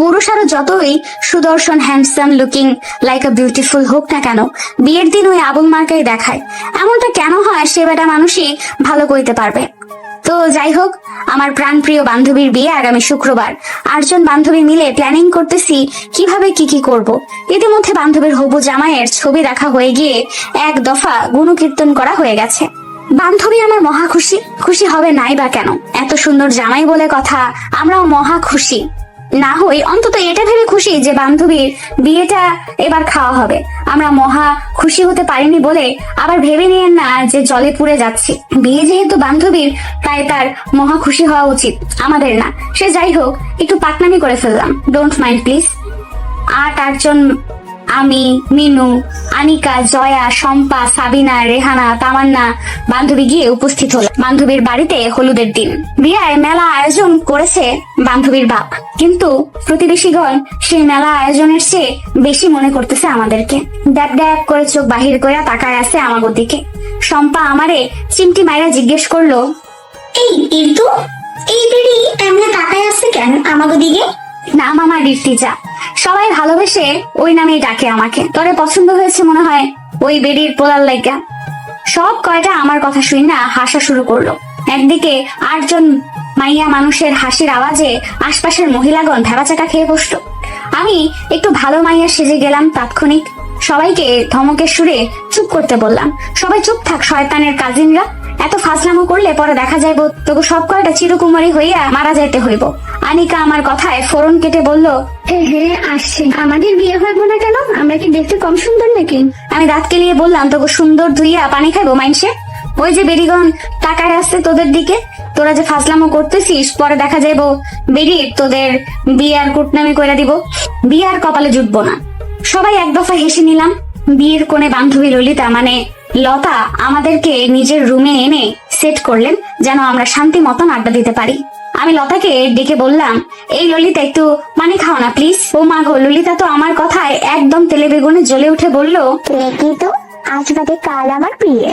পুরুষ আরো যতই সুদর্শন handsome looking like a beautiful হোক না কেন, বিয়ের দিন ওই আবুল মার্কাই দেখায়। এমনটা কেন হয় সে বেটা মানুষই ভালো কইতে পারবে। তো যাই হোক, আমার প্রাণপ্রিয় বান্ধবীর বিয়ে আগামী শুক্রবার। 8জন বান্ধবী মিলে প্ল্যানিং করতেছি কিভাবে কি করব। ইতিমধ্যে বান্ধবীর হবু জামাইয়ের ছবি দেখা হয়ে গিয়ে এক দফা গুণকীর্তন করা হয়ে গেছে। বান্ধবী আমার মহা খুশি, খুশি হবে নাই বা কেন, এত সুন্দর জামাই বলে কথা, আমরাও মহা খুশি। না হই অন্তত এটা ভেবে খুশি যে বান্ধবীর বিয়েটা এবার খাওয়া হবে। আমরা মহা খুশি হতে পারিনি বলে আবার ভেবে নিয়েন না যে জলে পুড়ে যাচ্ছি। বিয়ে যেহেতু বান্ধবীর, তাই তার মহা খুশি হওয়া উচিত, আমাদের না। সে যাই হোক, একটু পাকনামি করে ফেললাম, ডোন্ট মাইন্ড প্লিজ। 8জন, আমি, মিনু, আনিকা, জয়া, শম্পা, সাবিনা, রেহানা, তামান্না বান্ধবী গিয়ে উপস্থিত হলো বান্ধবীর বাড়িতে হলুদের দিন। বিয়ায় মেলা আয়োজন করেছে বান্ধবীর বাপ, কিন্তু প্রতিবেশীগণ সেই মেলা আয়োজনের চেয়ে বেশি মনে করতেছে আমাদেরকে। ড্যাব ড্যাব করে চোখ বাহির করে তাকায় আছে আমাগো দিকে। শম্পা আমারে চিমটি মাইরা জিজ্ঞেস করলো, এই ইর্তু, এই বেড়ি এমনি তাকায় আছে কেন আমাগো দিকে? নাম আমার ঋত্বিজা, সবাই ভালোবেসে ওই নামেই ডাকে আমাকে। তোরে পছন্দ হয়েছে মনে হয় ওই বেড়ির পোলার লাইগা। সব কয়টা আমার কথা শুই না হাসা শুরু করলো। একদিকে 8জন মাইয়া মানুষের হাসির আওয়াজে আশপাশের মহিলাগণ ভেবাচাকা খেয়ে বসলো। আমি একটু ভালো মাইয়া সেজে গেলাম তাৎক্ষণিক। সবাইকে ধমকের সুরে চুপ করতে বললাম। সবাই চুপ থাক শয়তানের কাজিনরা, এত ফাজলামো করলে পরে দেখা যাইব তোকে সব কয়টা চিরকুমারী হইয়া মারা যাইতে হইব। আনিকা আমার কথায় ফোরন কেটে বলল, হ্যাঁ আসছে, আমাদের বিয়ে হইব না কেন? আমরা কি দেখতে কম সুন্দর নাকি? আমি দাঁত কেলিয়ে বললাম, তোকে সুন্দর ধুইয়া পানি খাইবো মাইনসে? ওই যে বেরিগণ তাকায় আসছে তোদের দিকে, তোরা যে ফাজলামো করতেছিস পরে দেখা যাইব বেরিয়ে তোদের বিয়ার কুটনামি কইরা দিব। বিয়ার কপালে জুটবো না। সবাই এক দফা হেসে নিলাম। বিয়ের কোণে বান্ধবী ললিতা মানে লতা আমাদেরকে নিজের রুমে এনে সেট করলেন যেন আমরা শান্তি মতন আড্ডা দিতে পারি। আমি লতাকে ডেকে বললাম, এই ললিতা একটু পানি খাও না প্লিজ। ও মা গো, ললিতা তো আমার কথায় একদম তেলে বেগুনে জ্বলে উঠে বলল, দেখি তো, আজ বাদে কাল আমার বিয়ে,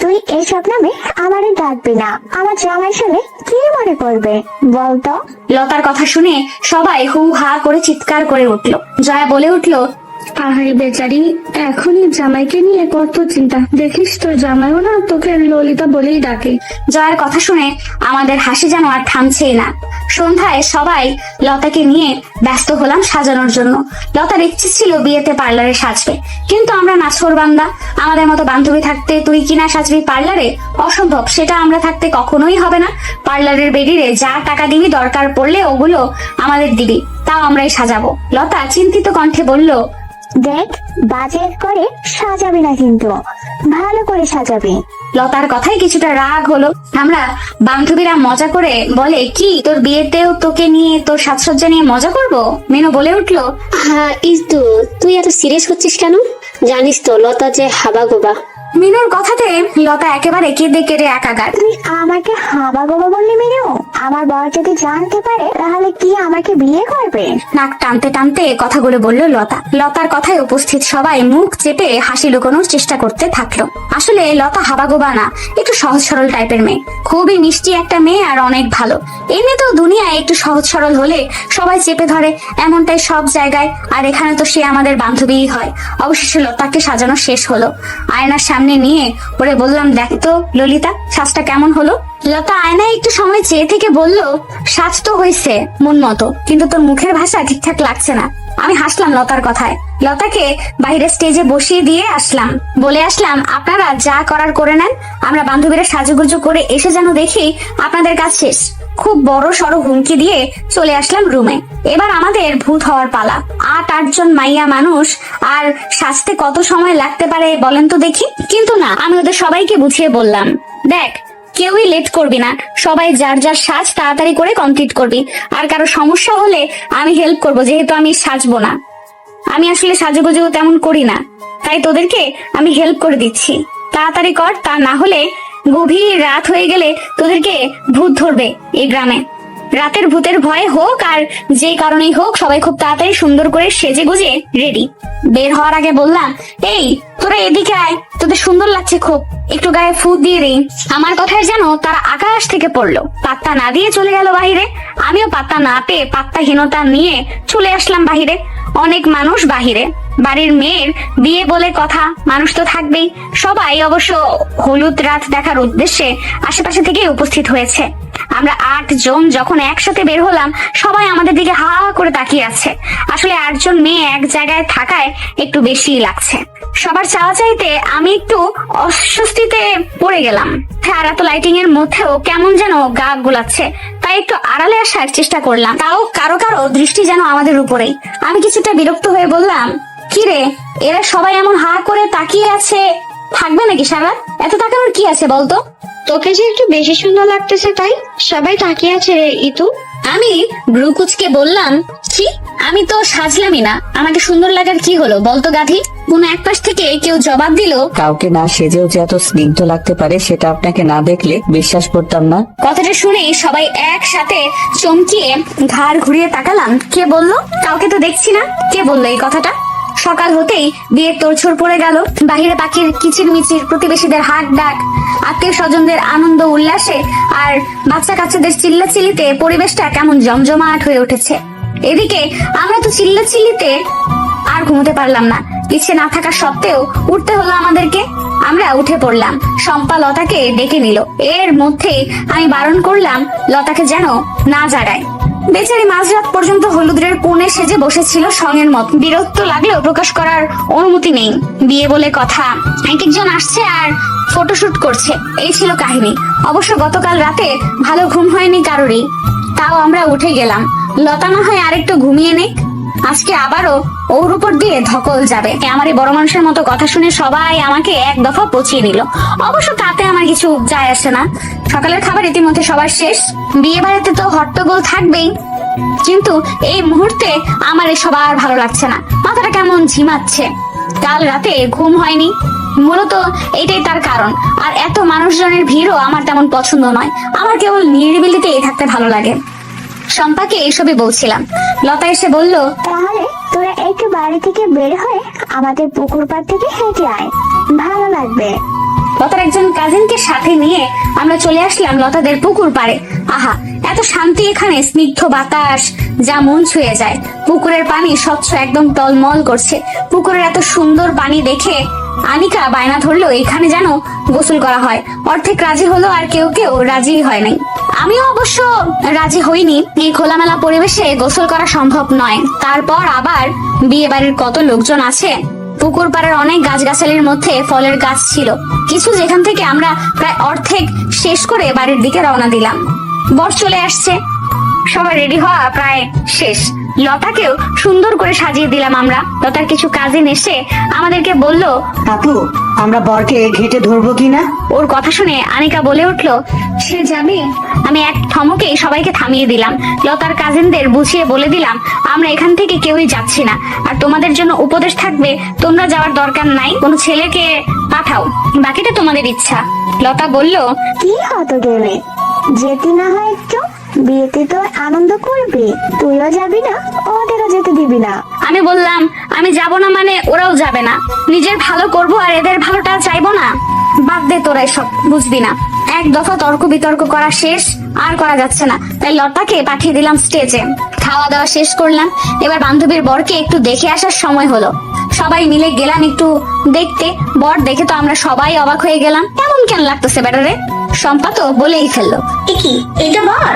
তুই এইসব নামে আমারে ডাকবি না। আমার জামাই শুনে কি মনে করবে বলতো? লতার কথা শুনে সবাই হু হা করে চিৎকার করে উঠলো। জয়া বলে উঠলো, আহারে বেচারি, এখনই জামাইকে নিয়ে কত চিন্তা। দেখিস তোর জামাইও না তোকে ললিতা বলেই ডাকে। জয়ার কথা শুনে আমাদের হাসি যেন আর থামছেই না। সন্ধ্যায় সবাই লতাকে নিয়ে ব্যস্ত হলাম সাজানোর জন্য। লতার ইচ্ছে ছিল বিয়েতে পার্লারে সাজবে, কিন্তু আমরা নাছোড় বান্দা, আমাদের মতো বান্ধবী থাকতে তুই কিনা সাজবি পার্লারে? অসম্ভব, সেটা আমরা থাকতে কখনোই হবে না। পার্লারের বেরিয়ে যা টাকা দিবি, দরকার পড়লে ওগুলো আমাদের দিবি, তাও আমরাই সাজাবো। লতা চিন্তিত কণ্ঠে বলল, দেখ, বাজেট করে সাজাবি না কিন্তু, ভালো করে সাজাবি। লতার কথাই কিছুটা রাগ হলো। আমরা বান্ধবীরা মজা করে বলে, কি তোর বিয়েতেও তোকে নিয়ে, তোর সাজসজ্জা নিয়ে মজা করব? মেনু বলে উঠলো, হ্যাঁ ইস্তু, তুই এত সিরিয়াস হচ্ছিস কেন? জানিস তো লতা যে হাবা গোবা। মিনুর কথাতে লতা একেবারে কেঁদে কেটে একাগার। তুই আমাকে হাবা গোবা বললি মেনু? আমার বর যদি জানতে পারে তাহলে কি আমাকে বিয়ে করবে? নাক টানতে টানতে কথাগুলো বলল লতা। লতার কথায় উপস্থিত সবাই মুখ চেপে হাসি লুকোনোর চেষ্টা করতে থাকলো। আসলে লতা হাবাগোবা না, একটু সহজ সরল টাইপের মেয়ে, খুবই মিষ্টি একটা মেয়ে আর অনেক ভালো। এমনি তো দুনিয়ায় একটু সহজ সরল হলে সবাই চেপে ধরে, এমনটাই সব জায়গায়। আর এখানে তো সে আমাদের বান্ধবীই হয়। অবশেষে লতাকে সাজানো শেষ হলো। আয়নার সামনে নিয়ে ওরে বললাম, দেখ তো ললিতা, সাজটা কেমন হলো? লতা আয়নায় একটু সময় চেয়ে থেকে বলল, সাজ তো হয়েছে মন মতো, কিন্তু তোর মুখের ভাষা ঠিকঠাক লাগছে না। আমি হাসলাম লতার কথায়। লতাকে বাইরে স্টেজে বসিয়ে দিয়ে আসলাম, বলে আসলাম, আপনারা যা করার করে নেন, আমরা বান্ধবীরা সাজুগুজু করে এসে যেন দেখি আপনাদের কাজ শেষ। খুব বড় সড়ো হুমকি দিয়ে চলে আসলাম রুমে। এবার আমাদের ভূত হওয়ার পালা। 8জন মাইয়া মানুষ, আর সাজতে কত সময় লাগতে পারে বলেন তো দেখি? কিন্তু না, আমি ওদের সবাইকে বুঝিয়ে বললাম, দেখ, কেউই লেট করবি না, সবাই যার যার সাজ তাড়াতাড়ি করে কমপ্লিট করবি। আর কারো সমস্যা হলে আমি হেল্প করব, যেহেতু আমি সাজবো না। আমি আসলে সাজুগুজু তেমন করি না, তাই তোদেরকে আমি হেল্প করে দিচ্ছি। তাড়াতাড়ি কর, তা না হলে গভীর রাত হয়ে গেলে তোদেরকে ভূত ধরবে এই গ্রামে। রাতের ভূতের ভয় হোক আর যে কারণেই হোক, সবাই খুব তাড়াতাড়ি সুন্দর করে সেজে গুজে রেডি। বের হওয়ার আগে বললাম, এই তোরা তোরা এদিকে আয়, তোদের সুন্দর লাগছে খুব, একটু গায়ে ফু দিয়ে দিই। আমার কথায় যেন তারা আকাশ থেকে পড়লো, পাত্তা না দিয়ে চলে গেল বাহিরে। আমিও পাত্তা না পেয়ে পাত্তাহীনতা নিয়ে চলে আসলাম বাহিরে। অনেক মানুষ বাহিরে, বাড়ির মেয়ের বিয়ে বলে কথা, মানুষ তো থাকবেই। সবাই অবশ্য হলুদ রাত দেখার উদ্দেশ্যে আশেপাশে থেকে উপস্থিত হয়েছে। আমরা 8 জন যখন একসাথে বের হলাম, সবাই আমাদের দিকে হা হা করে তাকিয়ে আছে। আসলে 8 জন মেয়ে এক জায়গায় থাকায় একটু বেশি লাগছে। সবার চাওয়া চাইতে আমি একটু অস্বস্তিতে পড়ে গেলাম। আর এত লাইটিং এর মধ্যেও কেমন যেন গা গুলাচ্ছে, তাই একটু আড়ালে আসার চেষ্টা করলাম। তাও কারো কারো দৃষ্টি যেন আমাদের উপরেই। আমি কিছুটা বিরক্ত হয়ে বললাম, কি রে, এরা সবাই এমন হা করে তাকিয়ে আছে, থাকবে নাকি সারা? এত তাকানোর কি আছে বলতো? তোকে যে একটু বেশি সুন্দর লাগতেছে তাই সবাই তাকিয়ে আছে রে ইতু। আমি ব্রুকুচকে বললাম, কি, আমি তো সাজলামই না, আমাকে সুন্দর লাগার কি হলো বলতো গাধি? কোন এক পাশ থেকে কেউ জবাব দিল, কাউকে না সেজেও যে এত স্নিগ্ধ লাগতে পারে সেটা আপনাকে না দেখলে বিশ্বাস করতাম না। কথাটা শুনে সবাই একসাথে চমকিয়ে ঘাড় ঘুরিয়ে তাকালাম। কে বললো? কাউকে তো দেখছি না। কে বললো এই কথাটা? সকাল হতেই বিয়ের তোড়জোড় পড়ে গেল। বাহিরে পাখির কিচিরমিচির, প্রতিবেশীদের হাক ডাক, আত্মীয় স্বজনদের আনন্দ উল্লাসে আর বাচ্চা কাচ্চাদের চিল্লাচিল্লিতে পরিবেশটা কেমন জমজমাট হয়ে উঠেছে। এদিকে আমরা তো চিল্লাচিল্লিতে আর ঘুমোতে পারলাম না। ইচ্ছে না থাকা সত্ত্বেও উঠতে হলো আমাদেরকে। আমরা উঠে পড়লাম। শম্পা লতাকে ডেকে নিল। এর মধ্যে আমি বারণ করলাম লতাকে যেন না জাগায়। বেচারি মাঝরাত পর্যন্ত হলুদের কোণে সেজে বসেছিল সঙ্গের মত। বিরক্ত লাগলেও প্রকাশ করার অনুমতি নেই। বিয়ে বলে কথা, এক একজন আসছে আর ফটোশুট করছে, এই ছিল কাহিনী। অবশ্য গতকাল রাতে ভালো ঘুম হয়নি কারোরই, তাও আমরা উঠে গেলাম। লতা না হয় আরেকটু ঘুমিয়ে নেক, আজকে আবারও ওর উপর দিয়ে ধকল যাবে। আমার এই বড় মানুষের মতো কথা শুনে সবাই আমাকে এক দফা পচিয়ে নিল। অবশ্য তাতে আমার কিছু যায় আসে না। সকালের খাবার ইতিমধ্যে সবার শেষ। বিয়ে বাড়িতে তো হট্টগোল থাকবেই, কিন্তু এই মুহূর্তে আমার এসব আর ভালো লাগছে না। মাথাটা কেমন ঝিমাচ্ছে। কাল রাতে ঘুম হয়নি, মূলত এটাই তার কারণ। আর এত মানুষজনের ভিড়ও আমার তেমন পছন্দ নয়। আমার কেবল নিরিবিলিতেই থাকতে ভালো লাগে। শম্পাকে এইসবই বলছিলাম। লতা এসে বলল, তাহলে তোরা একটু বাড়ি থেকে বের হয়ে আমাদের পুকুর পাড় থেকে হেঁটে আয়, ভালো লাগবে। লতার একজন কাজিনকে সাথে নিয়ে আমরা চলে আসলাম লতাদের পুকুর পাড়ে। আহা, এত শান্তি এখানে, স্নিগ্ধ বাতাস যা মন ছুঁয়ে যায়। পুকুরের পানি স্বচ্ছ, একদম টলমল করছে। পুকুরের এত সুন্দর পানি দেখে আনিকা বায়না ধরলো এখানে যেন গোসল করা হয়। অর্ধেক রাজি হলো আর কেউ কেউ রাজি হয় নাই। আমিও অবশ্য রাজি হইনি। এই খোলামেলা পরিবেশে গোসল করা সম্ভব নয়। তারপর আবার বিয়ে বাড়ির কত লোকজন আছে। পুকুর পাড়ের অনেক গাছগাছালির মধ্যে ফলের গাছ ছিল কিছু, যেখান থেকে আমরা প্রায় অর্ধেক শেষ করে বাড়ির দিকে রওনা দিলাম। বর চলে আসছে, সবাই রেডি হওয়া প্রায় শেষ। লতাকেও সুন্দর করে সাজিয়ে দিলাম আমরা। লতার কিছু কাজিন এসে আমাদেরকে বলল, আপু, আমরা বরকে ঘেটে ধরবো কিনা? ওর কথা শুনে আনিকা বলে উঠলো, সে যাবে। আমি এক থমকে সবাইকে থামিয়ে দিলাম। লতার কাজিনদের বুঝিয়ে বলে দিলাম, আমরা এখান থেকে কেউই যাচ্ছি না। আর তোমাদের জন্য উপদেশ থাকবে, তোমরা যাওয়ার দরকার নাই, কোনো ছেলেকে পাঠাও, বাকিটা তোমাদের ইচ্ছা। লতা বলল, কি হতো গেলে, যেতে না হয় একটু? বিয়েতে তো আনন্দ করবি, তুইও যাবি না, ওদেরও যেতে দিবি না। আমি বললাম, আমি যাব না মানে ওরাও যাবে না। নিজের ভালো করব আর এদের ভালোটা চাইবো না? বাদ দে তোরা, এসব বুঝবি না। এক দফা তর্ক বিতর্ক করা শেষ, আর করা যাচ্ছে না, তাই লতাকে পাঠিয়ে দিলাম স্টেজে। খাওয়া দাওয়া শেষ করলাম। এবার বান্ধবীর বরকে একটু দেখে আসার সময় হলো। সবাই মিলে গেলাম একটু দেখতে। বর দেখে তো আমরা সবাই অবাক হয়ে গেলাম। এমন কেন লাগতেছে বেটারে? শম্পা তো বলেই ফেললো, কি এটা বর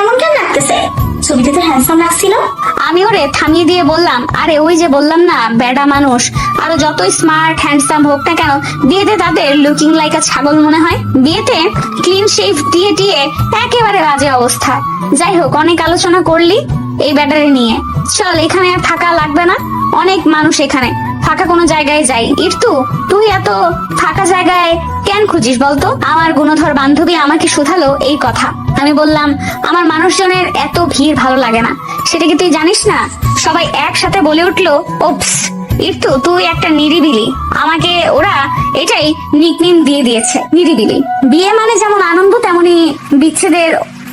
এমন কেন লাগতেছে? ছবিতে তো হ্যান্ডসাম লাগছিল। আমি ওরে থামিয়ে দিয়ে বললাম, আরে ওই যে বললাম না, বেডা মানুষ আরো যতই স্মার্ট হ্যান্ডসাম হোক না কেন, বিয়েতে তাদের লুকিং লাইক আ ছাগল মনে হয়। বিয়েতে ক্লিন শেভ দিয়ে টিয়ে একেবারে বাজে অবস্থা। যাই হোক, অনেক আলোচনা করলি এই ব্যাটারে নিয়ে, চল এখানে আর থাকা লাগবে না। অনেক মানুষ এখানে, ফাঁকা কোনো জায়গায় যাই। ইরতু, তুই এত ফাঁকা জায়গায় কেন খুঁজিস বলতো? আমার গুণধর বান্ধবী আমাকে শুধালো এই কথা। আমি বললাম, আমার মানুষজনের এত ভিড় ভালো লাগে না, সেটা কি তুই জানিস না? সবাই একসাথে বলে উঠলো, ওপস ইরতু, তুই একটা নিরিবিলি। আমাকে ওরা এটাই নিকনেম দিয়ে দিয়েছে, নিরিবিলি। বিয়ে মানে যেমন আনন্দ, তেমনি বিচ্ছেদের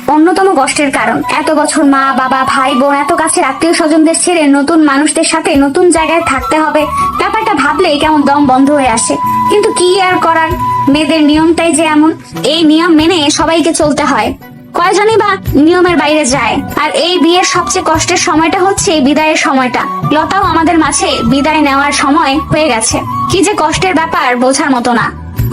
অন্যতম কষ্টের কারণ। এত বছর মা বাবা ভাই বোন এত কাছের আত্মীয় স্বজনদের ছেড়ে নতুন মানুষদের সাথে নতুন জায়গায় থাকতে হবে, ব্যাপারটা ভাবলেই কেমন দম বন্ধ হয়ে আসে। কিন্তু কি আর করার, মেয়েদের নিয়মটাই যে এমন, এই নিয়ম মেনে সবাইকে চলতে হয়। কয়জনই বা নিয়মের বাইরে যায়। আর এই বিয়ের সবচেয়ে কষ্টের সময়টা হচ্ছে বিদায়ের সময়টা। লতাও আমাদের মাঝে বিদায় নেওয়ার সময় হয়ে গেছে। কি যে কষ্টের ব্যাপার বোঝার মতো না।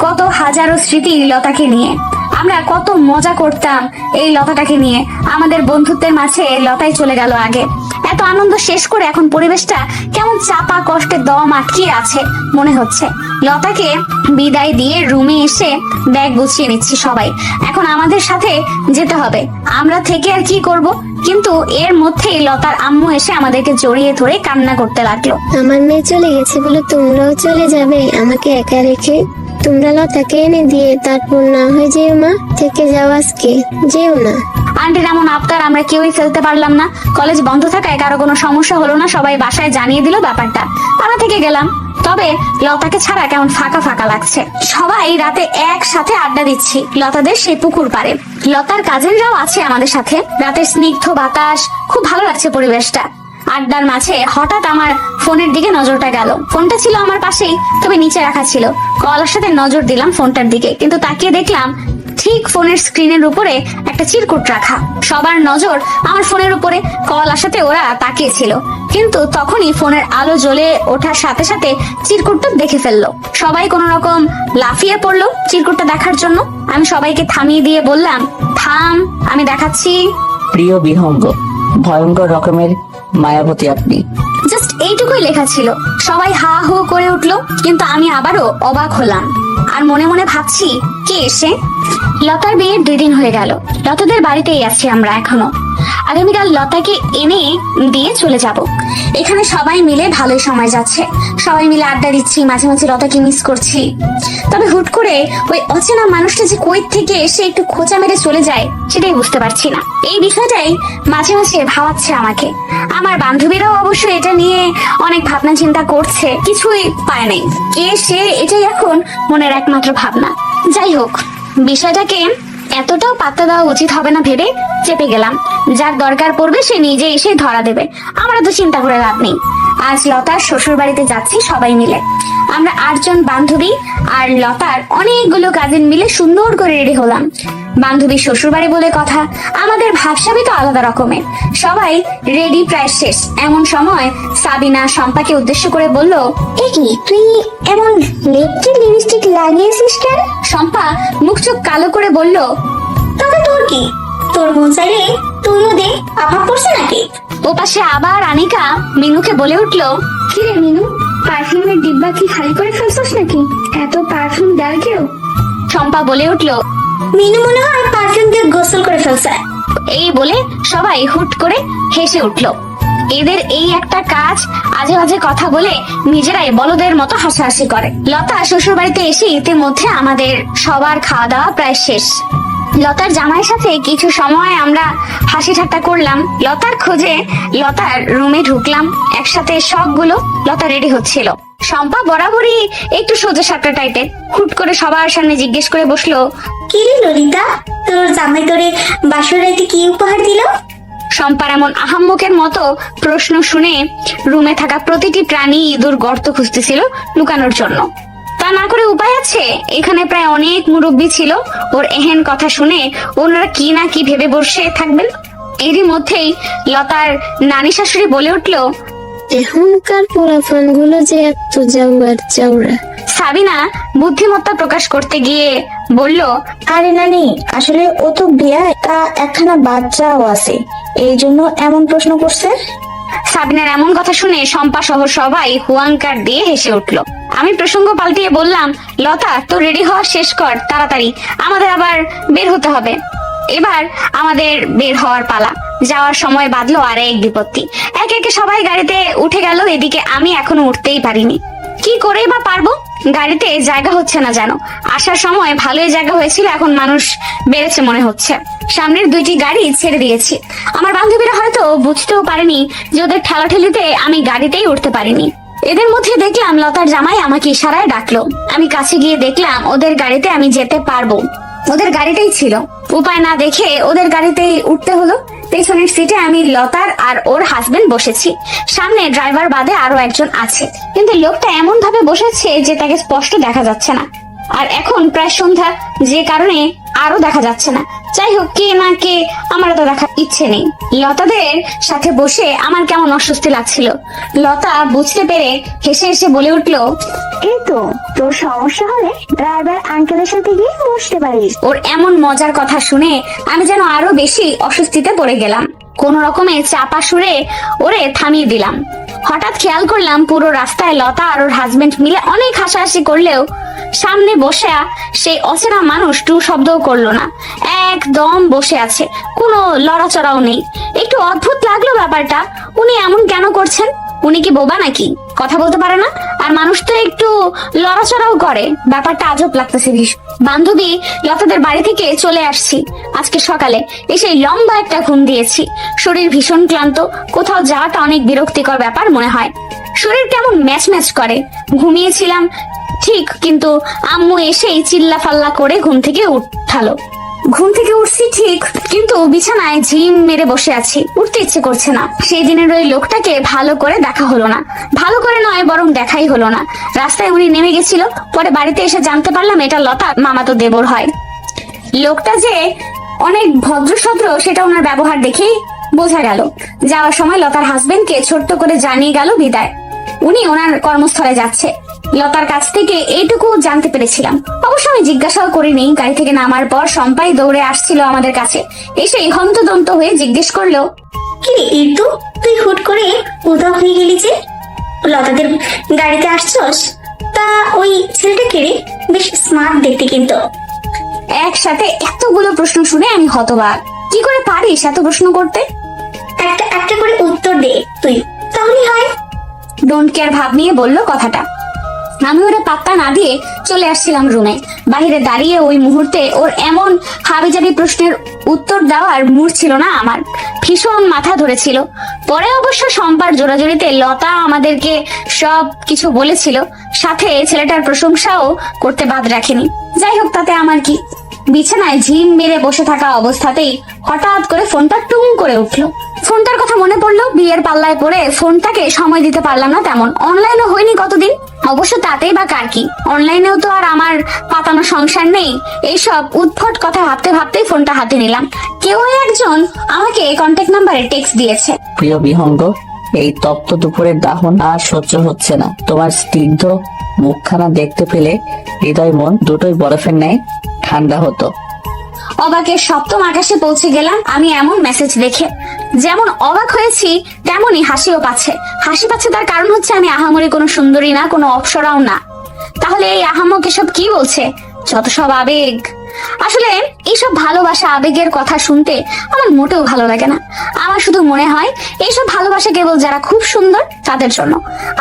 কত হাজারো স্মৃতি লতাকে নিয়ে, আমরা কত মজা করতাম এই লতাটাকে নিয়ে। আমাদের বন্ধুত্বের মাঝে লতাই চলে গেল আগে। এত আনন্দ শেষ করে এখন পরিবেশটা কেমন চাপা কষ্টে দম আটকিয়ে আছে মনে হচ্ছে। লতাকে বিদায় দিয়ে রুমে এসে ব্যাগ গুছিয়ে নিচ্ছি সবাই। এখন আমাদের সাথে যেতে হবে, আমরা থেকে আর কি করব। কিন্তু এর মধ্যেই লতার আম্মু এসে আমাদেরকে জড়িয়ে ধরে কান্না করতে লাগলো। আমার মেয়ে চলে গেছে বলে তোমরাও চলে যাবে আমাকে একা রেখে? তোমরা লতাকে এনে দিয়ে তারপর না হয়ে যেও মা, থেকে যাও আজকে, যেও না। আন্টির এমন আবদার আমরা কেউই ফেলতে পারলাম না। কলেজ বন্ধ থাকায় কারো কোনো সমস্যা হলো না, সবাই বাসায় জানিয়ে দিল ব্যাপারটা। আমরা থেকে গেলাম। তবে লতাকে ছাড়া কেমন ফাঁকা ফাঁকা লাগছে। সবাই রাতে একসাথে আড্ডা দিচ্ছি লতাদের সেই পুকুর পাড়ে। লতার কাজিনরাও আছে আমাদের সাথে। রাতের স্নিগ্ধ বাতাস, খুব ভালো লাগছে পরিবেশটা। আড্ডার মাঝে হঠাৎ আমার ফোনের দিকে নজরটা গেল। ফোনটা ছিল আমার পাশেই, তবে নিচে রাখা ছিল। কলার সাথে নজর দিলাম ফোনটার দিকে, কিন্তু তাকিয়ে দেখলাম ঠিক ফোনের স্ক্রিনের উপরে একটা চিরকুট রাখা। সবার নজর আমার ফোনের উপরে, কলার সাথে ওরা তাকিয়েছিল। কিন্তু তখনই ফোনের আলো জ্বলে ওঠার সাথে সাথে চিরকুটটা দেখে ফেললো। সবাই কোনো রকম লাফিয়ে পড়লো চিরকুটটা দেখার জন্য। আমি সবাইকে থামিয়ে দিয়ে বললাম, থাম, আমি দেখাচ্ছি। প্রিয় বিহঙ্গ, ভয়ঙ্কর রকমের মায়াবতী আপনি। জাস্ট এইটুকুই লেখা ছিল। সবাই হা হো করে উঠলো, কিন্তু আমি আবারও অবাক হলাম। আর মনে মনে ভাবছি, কে এসে? লতার বিয়ের 2 দিন হয়ে গেল। লতাদের বাড়িতেই আছি আমরা এখনো। আগামীকাল লতাকে এনে দিয়ে চলে যাব। এখানে সবাই মিলে ভালোই সময় যাচ্ছে। সবাই মিলে আড্ডা দিচ্ছি, মাঝে মাঝে লতাকে মিস করছি। তবে হুট করে ওই অচেনা মানুষটা যে কই থেকে এসে একটু খোঁচা মেরে চলে যায়, সেটাই বুঝতে পারছি না। এই বিষয়টাই মাঝে মাঝে ভাবাচ্ছে আমাকে। আমার বান্ধবীরাও অবশ্য এটা নিয়ে অনেক ভাবনা চিন্তা করছে, কিছুই পায় নাই। কে সে, এটাই এখন মনের একমাত্র ভাবনা। যাই হোক, বিষয়টাকে এতটাও পাত্তা দেওয়া উচিত হবে না ভেবে চেপে গেলাম। যার দরকার পড়বে সে নিজে এসে ধরা দেবে, আমরা তো চিন্তা করে লাভ নেই। আজ লতার শ্বশুর বাড়িতে যাচ্ছি সবাই মিলে। আমরা 8 জন বান্ধবী আর লতার অনেকগুলো কাজিন মিলে সুন্দর করে রেডি হলাম। বান্ধবীর শ্বশুর বাড়ি বলে কথা, আমাদের ভাবসাবি তো আলাদা রকমের। সবাই রেডি প্রায় শেষ। এমন সময় সাবিনা শম্পাকে উদ্দেশ্য করে বলল, এ কি, তুই এমন লিপস্টিক লাগিয়েছিস কেন? শম্পা মুখ চোখ কালো করে বলল, তবে তোর কি, তোর মন চাইলে তুইও দে, অভাব পড়ছে নাকি? ওপাশে আবার আনিকা মিনুকে বলে উঠলো, কিরে মিনু, পারফিউমের ডিব্বা কি খালি করে ফেলছস নাকি? এত পারফিউম দেয় কেউ? শম্পা বলে উঠলো, মিনু মনে হয় পারফিউম দিয়ে গোসল করে ফেলছে। এই বলে সবাই হুট করে হেসে উঠলো। এদের এই একটা কাজ, আজে বাজে কথা বলে নিজেরাই বলদের মতো হাসাহাসি করে। লতা শ্বশুর বাড়িতে এসে ইতিমধ্যে আমাদের সবার খাওয়া দাওয়া প্রায় শেষ। লতার জামাইয়ের সাথে কিছু সময় আমরা হাসি ঠাট্টা করলাম। লতার খোঁজে লতার রুমে ঢুকলাম। একসাথে সবগুলো লতা রেডি হচ্ছিল। শম্পা বরাবরই একটু সোজা সাপটা টাইপের। হুট করে সবার সামনে জিজ্ঞেস করে বসলো, কি রে ললিতা, তোর জামাই তোরে বাসর রাতে কি উপহার দিল? শম্পার এমন আহাম্মকের মতো প্রশ্ন শুনে রুমে থাকা প্রতিটি প্রাণী ইঁদুর গর্ত খুঁজতেছিল লুকানোর জন্য। তা না করে উপায় আছে? এখানে প্রায় অনেক মুরব্বী ছিল। ওর এহেন কথা শুনে ওনারা কি না কি ভেবে বসে থাকবেন। এরই মধ্যেই লতার নানি শাশুড়ি বলে উঠলো, এখনকার পোলাপান গুলো যে এত যাওয়ার চাওড়া। সাবিনা বুদ্ধিমত্তা প্রকাশ করতে গিয়ে বলল, আরে নানি, আসলে ও তো বিয়া, তা একখানা বাচ্চাও আছে, এই জন্য এমন প্রশ্ন করছে। সাবিনার এমন কথা শুনে শম্পা সহ সবাই হুয়াঙ্কার দিয়ে হেসে উঠলো। আমি প্রসঙ্গ পাল্টিয়ে বললাম, লতা তো রেডি হওয়া শেষ কর তাড়াতাড়ি, আমাদের আবার বের হতে হবে। এবার আমাদের বের হওয়ার পালা। যাওয়ার সময় বাঁধলো আর এক বিপত্তি। একে একে সবাই গাড়িতে উঠে গেল। এদিকে আমি এখনো উঠতেই পারিনি। কি করে বা পারবো? গাড়িতে জায়গা হচ্ছে না যেন। আসার সময় ভালোই জায়গা হয়েছিল, এখন মানুষ বেড়েছে মনে হচ্ছে। সামনের 2টি গাড়ি ছেড়ে দিয়েছি। আমার বান্ধবীরা হয়তো বুঝতেও পারেনি যে ওদের ঠেলাঠেলিতে আমি গাড়িতেই উঠতে পারিনি। এদের মধ্যে দেখলাম লতার জামাই আমাকে ইশারায় ডাকলো। আমি কাছে গিয়ে দেখলাম ওদের গাড়িতে আমি যেতে পারবো। ওদের গাড়িটাই ছিল। উপায় না দেখে ওদের গাড়িতেই উঠতে হলো। পেছনের সিটে আমি, লতার আর ওর হাজবেন্ড বসেছি। সামনে ড্রাইভার বাদে আরো একজন আছে, কিন্তু লোকটা এমন ভাবে বসেছে যে তাকে স্পষ্ট দেখা যাচ্ছে না। আর এখন প্রায় সন্ধ্যা, যে কারণে আরো দেখা যাচ্ছে না। যাই হোক, কে না কে আমার তো দেখার ইচ্ছে নেই। লতাদের সাথে বসে আমার কেমন অস্বস্তি লাগছিল। লতা বুঝতে পেরে হেসে হেসে বলে উঠলো, কিন্তু তোর সমস্যা হলে ড্রাইভার আঙ্কেলের সাথে গিয়ে বসতে পারিস। ওর এমন মজার কথা শুনে আমি যেন আরো বেশি অস্বস্তিতে পড়ে গেলাম। কোন রকমে চাপা সুরে ওরে থামিয়ে দিলাম। হঠাৎ খেয়াল করলাম পুরো রাস্তায় লতা আর ওর হাজবেন্ড মিলে অনেক হাসাহাসি করলেও সামনে বসে সেই অচেনা মানুষ টু শব্দও করলো না, একদম বসে আছে, কোনো লড়াচড়াও নেই। একটু অদ্ভুত লাগলো ব্যাপারটা। উনি এমন কেন করছেন? উনি কি বোবা নাকি? কথা বলতে পারে না? আর মানুষ তো একটু লড়াচড়াও করে। ব্যাপারটা আজব লাগতেছে ভীষণ। বান্ধবী লতাদের বাড়ি থেকে চলে আসছি আজকে সকালে। এসে লম্বা একটা ঘুম দিয়েছি। শরীর ভীষণ ক্লান্ত। কোথাও যাওয়াটা অনেক বিরক্তিকর ব্যাপার মনে হয়। শরীর কেমন ম্যাচ ম্যাচ করে। ঘুমিয়েছিলাম ঠিক, কিন্তু আম্মু এসেই চিল্লা ফাল্লা করে ঘুম থেকে উঠালো। ঘুম থেকে উঠছি ঠিক, কিন্তু বিছানায় ঝিম মেরে বসে আছি। উঠতে ইচ্ছে করছে না। সেই দিনের ওই লোকটাকে ভালো করে দেখা হলো না। ভালো করে নয়, বরং দেখাই হলো না। রাস্তায় উনি নেমে গেছিল। পরে বাড়িতে এসে জানতে পারলাম এটা লতার মামাতো দেবর হয়। লোকটা যে অনেক ভদ্রসদ্র সেটা ওনার ব্যবহার দেখেই বোঝা গেল। যাওয়ার সময় লতার হাজবেন্ডকে ছোট্ট করে জানিয়ে গেল বিদায়। উনি ওনার কর্মস্থলে যাচ্ছে। লতার কাছ থেকে এইটুকু জানতে পেরেছিলাম। অবশ্য আমি জিজ্ঞাসাও করিনি। গাড়ি থেকে নামার পর সম্পাই দৌড়ে আসছিল আমাদের কাছে। এসে হন্তদন্ত হয়ে জিজ্ঞেস করলো, কি রে ইর্তু, তুই হুট করে উধাও হয়ে গেলি যে? লতাদের গাড়িতে আসছস? তা ওই ছেলেটা কে রে? বেশ স্মার্ট দেখতে কিন্তু। একসাথে এতগুলো প্রশ্ন শুনে আমি হতবাক। কি করে পারিস এত প্রশ্ন করতে? একটা একটা করে উত্তর দে তুই, তাহলেই হয়। ডোন্ট কেয়ার ভাব নিয়ে বললো কথাটা। আমি ওরা পাত্তা না দিয়ে চলে আসছিলাম রুমে। বাহিরে দাঁড়িয়ে ওই মুহূর্তে ওর এমন হাবিজাবি প্রশ্নের উত্তর দেওয়ার মুড ছিল না আমার। ভীষণ মাথা ধরেছিল। পরে অবশ্য সম্পার জোরাজোরিতে লতা আমাদেরকে সব কিছু বলেছিল, সাথে ছেলেটার প্রশংসাও করতে বাদ রাখেনি। যাই হোক, তাতে আমার কি। বিছানায় ঝিম মেরে বসে থাকা অবস্থাতেই হঠাৎ করে ফোনটা টুং করে উঠলো। ফোনটার কথা মনে পড়লো। বিয়ের পাল্লায় পড়ে ফোনটাকে সময় দিতে পারলাম না তেমন। অনলাইনও হয়নি কতদিন। অবশ্য তাতেই বা কার কি, অনলাইনেও তো আর আমার পাতানো সংসার নেই। এইসব উদ্ভট কথা ভাবতে ভাবতেই ফোনটা হাতে নিলাম। কেউ একজন আমাকে কন্ট্যাক্ট নাম্বারে টেক্সট দিয়েছে। প্রিয় বিহঙ্গ, এই তপ্ত দুপুরের দাহন আর সহ্য হচ্ছে না। তোমার স্নিগ্ধ মুখখানা দেখতে পেলে হৃদয় মন দুটোই বরফের ন্যায় ঠান্ডা হতো। অবাকের সপ্তম আকাশে পৌঁছে গেলাম আমি এমন মেসেজ দেখে। যেমন অবাক হয়েছি তেমনই হাসিও পাচ্ছে। হাসি পাচ্ছে তার কারণ হচ্ছে আমি আহামরি কোনো সুন্দরী না, কোনো অপ্সরাও না। তাহলে এই আহামক এসব কি বলছে? যত সব আবেগ। আসলে এইসব ভালোবাসা আবেগের কথা শুনতে আমার মোটেও ভালো লাগে না। আমার শুধু মনে হয় এইসব ভালোবাসা কেবল যারা খুব সুন্দর তাদের জন্য,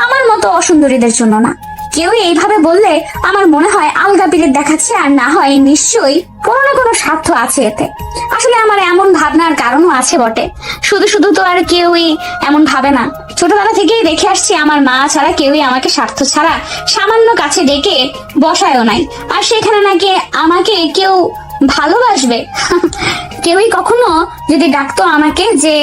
আমার মতো অসুন্দরীদের জন্য না। কেউ এইভাবে বললে আমার মনে হয় আলগা পিরিত দেখাচ্ছে, আর না হয় নিশ্চয়ই কোনো না কোনো স্বার্থ আছে এতে। আসলে আমার এমন ভাবনার কারণও আছে বটে। শুধু শুধু তো আর কেউই এমন ভাবে না। ছোটবেলা থেকেই দেখে আসছি আমার মা ছাড়া কেউই আমাকে স্বার্থ ছাড়া সামান্য কাছে ডেকে বসায়ও নাই। আর সেখানে নাকি আমাকে কেউ ভালোবাসবে? কেউই কখনো যদি ডাকতো আমাকে যে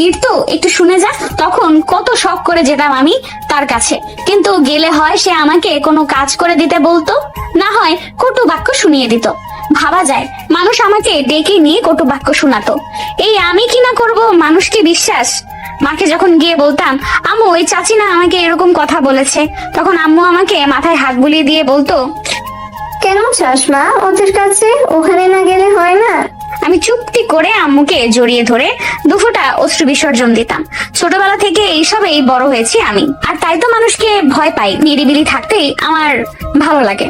ইর্তু একটু শুনে যা, তখন কত শখ করে যেতাম আমি তার কাছে। কিন্তু গেলে হয় সে আমাকে কোনো কাজ করে দিতে বলতো, না হয় কটু বাক্য শুনিয়ে দিত। ভাবা যায় মানুষ আমাকে ডেকে নিয়ে কটু বাক্য শোনাতো। এই আমি কি না করবো মানুষকে বিশ্বাস। মাকে যখন গিয়ে বলতাম, আম্মু ওই চাচি না আমাকে এরকম কথা বলেছে, তখন আম্মু আমাকে মাথায় হাত বুলিয়ে দিয়ে বলতো, কেন চাস মা ওদের কাছে? ওখানে না গেলে হয় না? আমি চুপটি করে আম্মুকে জড়িয়ে ধরে দুফোঁটা অশ্রু বিসর্জন দিতাম। ছোটবেলা থেকে এইসবেই বড় হয়েছি আমি, আর তাই তো মানুষকে ভয় পাই। নিরিবিলি থাকতেই আমার ভালো লাগে।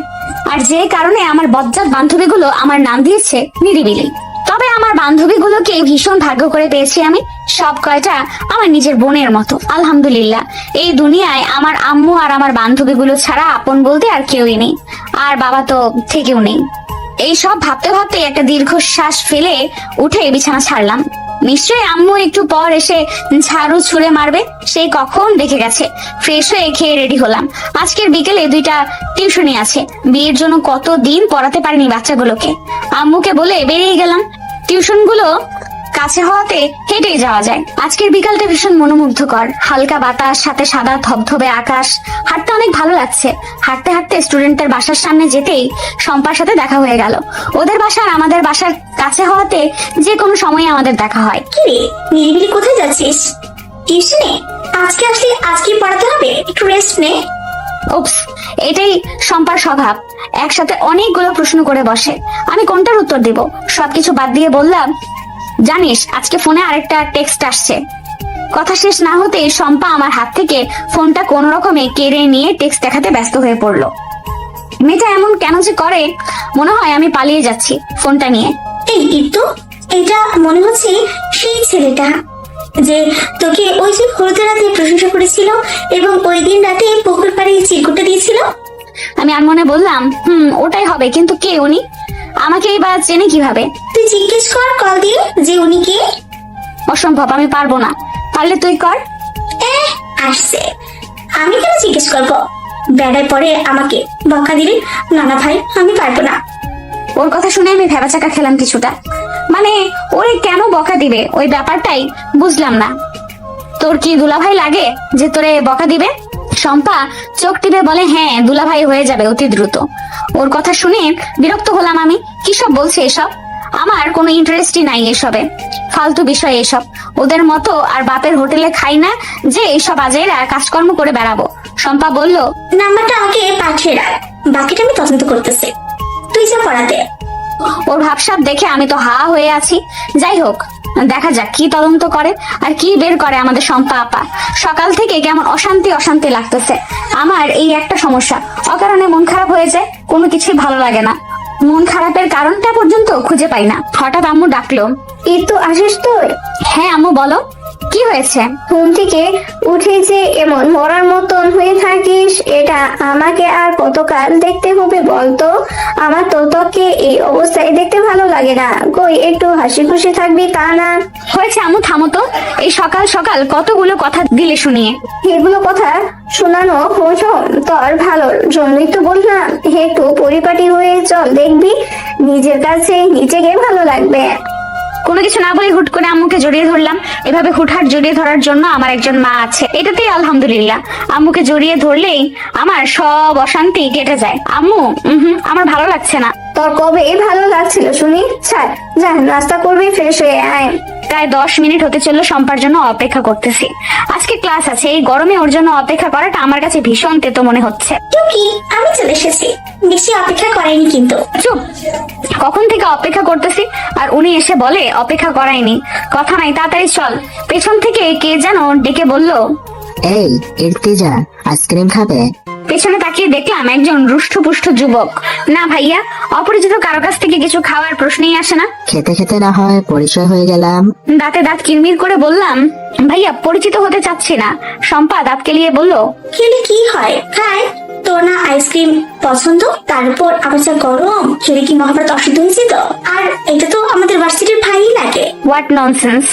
আর যে কারণে আমার বজ্জাত বান্ধবীগুলো আমার নাম দিয়েছে নিরিবিলি। তবে আমার বান্ধবীগুলোকে ভীষণ ভাগ্য করে পেয়েছি আমি। সব কয়টা আমার নিজের বোনের মতো, আলহামদুলিল্লাহ। এই দুনিয়ায় আমার আম্মু আর আমার বান্ধবীগুলো ছাড়া আপন বলতে আর কেউই নেই। আর বাবা তো থেকেও নেই। এই সব ভাবতে ভাবতে একটা দীর্ঘশ্বাস ফেলে উঠে বিছানা ছাড়লাম। নিশ্চয়ই আম্মু একটু পর এসে ঝাড়ু ছুঁড়ে মারবে, সেই কখন দেখে গেছে। ফ্রেশ হয়ে খেয়ে রেডি হলাম। আজকের বিকেলে 2টা টিউশনি আছে। বিয়ের জন্য কতদিন পড়াতে পারিনি বাচ্চাগুলোকে। আম্মুকে বলে বেরিয়ে গেলাম। টিউশন গুলো কাছে হওয়াতে হেঁটেই যাওয়া যায়। আজকের বিকালটা ভীষণ মনোমুগ্ধকর। হালকা বাতাস, সাথে সাদা ধবধবে আকাশ। হাঁটতে অনেক ভালো লাগছে। হাঁটতে হাঁটতে স্টুডেন্টের বাসার সামনে যেতেই শম্পার সাথে দেখা হয়ে গেল। ওদের বাসা আর আমাদের বাসার কাছে হওয়াতে যে কোনো সময় আমাদের দেখা হয়। কি রে, নিরিবিলি কোথায় যাচ্ছিস? টিউশনে? আজকে আসলে আজকে পড়াতে হবে, একটু রেস্ট নে। উপস, এটাই শম্পার স্বভাব। একসাথে অনেকগুলো প্রশ্ন করে বসে। আমি কোনটার উত্তর দিব? সবকিছু বাদ দিয়ে বললাম, জানিস আজকে ফোনে আরেকটা টেক্সট আসছে। কথা শেষ না হতেই শম্পা আমার হাত থেকে ফোনটা কোন রকমে কেড়ে নিয়ে টেক্সট দেখাতে ব্যস্ত হয়ে পড়লো। মেয়েটা এমন কেন যে করে, মনে হয় আমি পালিয়ে যাচ্ছি ফোনটা নিয়ে। এই ইতু, এটা মনে হচ্ছে সেই ছেলেটা যে তোকে ওই যে হলুদের রাতে প্রশংসা করেছিল এবং ওই দিন রাতে পুকুর পাড়ে চিরকুটে দিয়েছিল। আমি আনমনে বললাম, ওটাই হবে, কিন্তু কে উনি? আমাকে এবার চেনে কিভাবে? তুই জিজ্ঞেস কর কল দিয়ে যে উনি কে। অসম্ভব, আমি পারবো না। পারলে তুই কর। আসছে, আমি কেন জিজ্ঞেস করবো? বেড়ায় পরে আমাকে বকা দিলে, না না ভাই আমি পারবো না। ওর কথা শুনে আমি ভেবাচাকা খেলাম কিছুটা। মানে ওরে কেন বকা দিবে, ওই ব্যাপারটাই বুঝলাম না। তোর কি দুলাভাই লাগে যে তোরে বকা দিবে? শম্পা চোখ টিপে বলে, হ্যাঁ দুলাভাই হয়ে যাবে অতি দ্রুত। ওর কথা শুনে বিরক্ত হলাম আমি। কি সব বলছে এসব? আমার কোনো ইন্টারেস্টই নাই এসবে, ফালতু বিষয় এসব। ওদের মতো আর বাপের হোটেলে খাই না যে এইসব আজেরা কাজকর্ম করে বেড়াবো। শম্পা বলল, নাম্বারটা আমাকে পাঠিয়ে রাখ, বাকিটা আমি তদন্ত করতেছি, তুই যা পড়াতে। ওর ভাবসাব দেখে আমি তো হা হয়ে আছি। যাই হোক, দেখা যাক কি তদন্ত করে আর কি বের করে আমাদের শম্পা আপা। সকাল থেকে কেমন অশান্তি অশান্তি লাগতেছে। আমার এই একটা সমস্যা, অকারণে মন খারাপ হয়ে যায়, কোনো কিছুই ভালো লাগে না। মন খারাপের কারণটা পর্যন্ত খুঁজে পাই না। হঠাৎ আম্মু ডাকলো, এই তো আসিস তুই? হ্যাঁ আম্মু বলো, কি হয়েছে? ঘুম থেকে উঠে যে এমন মরার মতন হয়ে থাকিস, এটা আমাকে আর কতকাল দেখতে হবে বলতো? আমার তো তোকে এই অবস্থায় দেখতে ভালো লাগে না। কই একটু হাসি খুশি থাকবি তা না। হয়েছে আম্মু, থামো তো। এই সকাল সকাল কতগুলো কথা দিলে শুনিয়ে। এগুলো কথা শোনানো শোন, তোর ভালোর জন্যই তো বললাম, একটু পরিপাটি হয়ে চল, দেখবি নিজের কাছে নিজেকে ভালো লাগবে। কোনো কিছু না বলে হুট করে আম্মুকে জড়িয়ে ধরলাম। এভাবে হুটহাট জড়িয়ে ধরার জন্য আমার একজন মা আছে, এটাতেই আলহামদুলিল্লাহ। আম্মুকে জড়িয়ে ধরলেই আমার সব অশান্তি কেটে যায়। আম্মু, আমার ভালো লাগছে না। তোর কবে ভালো লাগছিল শুনি? ছাড়, যা নাস্তা করবি, ফ্রেশ হয়ে আয়। প্রায় 10 মিনিট হতে চললো শম্পার জন্য অপেক্ষা করতেছি। আজকে ক্লাস আছে, এই গরমে ওর জন্য অপেক্ষা করাটা আমার কাছে ভীষণ তেতো মনে হচ্ছে। কি আমি চলে এসেছি, বেশি অপেক্ষা করাইনি কিন্তু। চুপ, কখন থেকে অপেক্ষা করতেছি আর উনি এসে বলে অপেক্ষা করায়নি। কথা নাই, তাড়াতাড়ি চল। পেছন থেকে কে যেন ডেকে বলল, এই ইর্তিজা, আইসক্রিম খাবে? পেছনে তাকিয়ে দেখলাম একজন রুষ্টপুষ্ট যুবক। না ভাইয়া, অপরিচিত কারো কাছ থেকে কিছু খাওয়ার প্রশ্নই আসে না। খেতে খেতে না হয় পরিচয় হয়ে গেলাম। দাঁতে দাঁত কিরমির করে বললাম, ভাইয়া পরিচিত হতে চাচ্ছি না। শম্পা দাঁত কেলিয়ে বলল, খেলে কি হয়, খায়। তোর না আইসক্রিম পছন্দ, তার উপর আবার যা গরম, খেলে কি মহাভারত অশুদ্ধ হয়েছে তো? আর এটা তো আমাদের ভার্সিটির ভাই লাগে। What nonsense!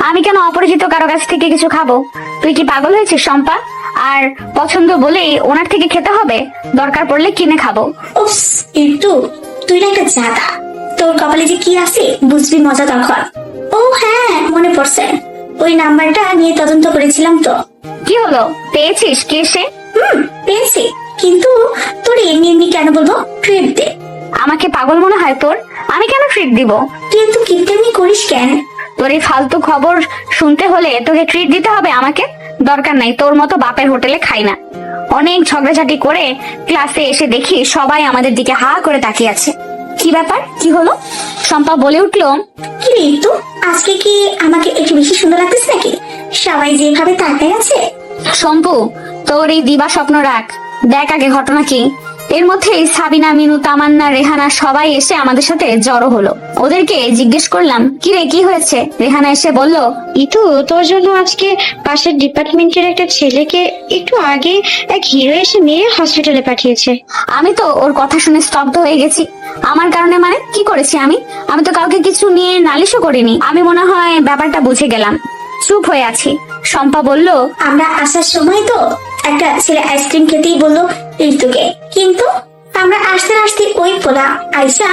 আমি কেন অপরিচিত কারো কাছ থেকে কিছু খাবো? তুই কি পাগল হয়েছিস শম্পা? আর পছন্দ বলেই ওনার থেকে খেতে হবে? দরকার পড়লে কিনে খাবো। উফ ইটু, তুই না একটা জাদা। তোর কপালে যে কি আছে বুঝবি মজা তখন। ও হ্যাঁ, মনে পড়ছে, ওই নাম্বারটা নিয়ে তদন্ত করেছিলাম তো। কি হলো, পেয়েছিস কে সে? পেয়েছি, কিন্তু তোর এমনি এমনি কেন বলবো? ট্রিট দে। আমাকে পাগল মনে হয় তোর? আমি কেন ট্রিট দিব? তুই এত কিপটেমি করিস কেন? তোর এই ফালতু খবর শুনতে হলে তোকে ট্রিট দিতে হবে আমাকে? দরকার নাই, তোর মতো বাপের হোটেলে খাই না। অনেক ঝগড়াঝাটি করে ক্লাসে এসে দেখি সবাই আমাদের দিকে হা করে তাকিয়ে আছে। কি ব্যাপার, কি হলো? শম্পা বলে উঠলো, কি রে তো, আজকে কি আমাকে একটু বেশি সুন্দর লাগতেছে নাকি? সবাই যেভাবে তাকায় আছে। শম্পু, তোর এই দিবা স্বপ্ন রাখ, দেখ আগে ঘটনা কি। এর মধ্যেই সাবিনা, মিনু, তামান্না, রেহানা সবাই এসে আমাদের সাথে জড়ো হলো। ওদেরকে জিজ্ঞেস করলাম, কি রে, কি হয়েছে? রেহানা এসে বলল, ইতু, তোর জন্য আজকে পাশের ডিপার্টমেন্টের একটা ছেলেকে একটু আগে এক হিরো এসে মেরে হসপিটালে পাঠিয়েছে। আমি তো ওর কথা শুনে স্তব্ধ হয়ে গেছি। আমার কারণে মানে? কি করেছি আমি? আমি তো কাউকে কিছু নিয়ে নালিশও করিনি। আমি মনে হয় ব্যাপারটা বুঝে গেলাম, চুপ হয়ে আছি। শম্পা বলল, আমরা আসার সময় তো একটা ছেলে আইসক্রিম খেতেই বললো ঋতুকে, কিন্তু আমরা আসতে আসতে ওই পোলা আয়সা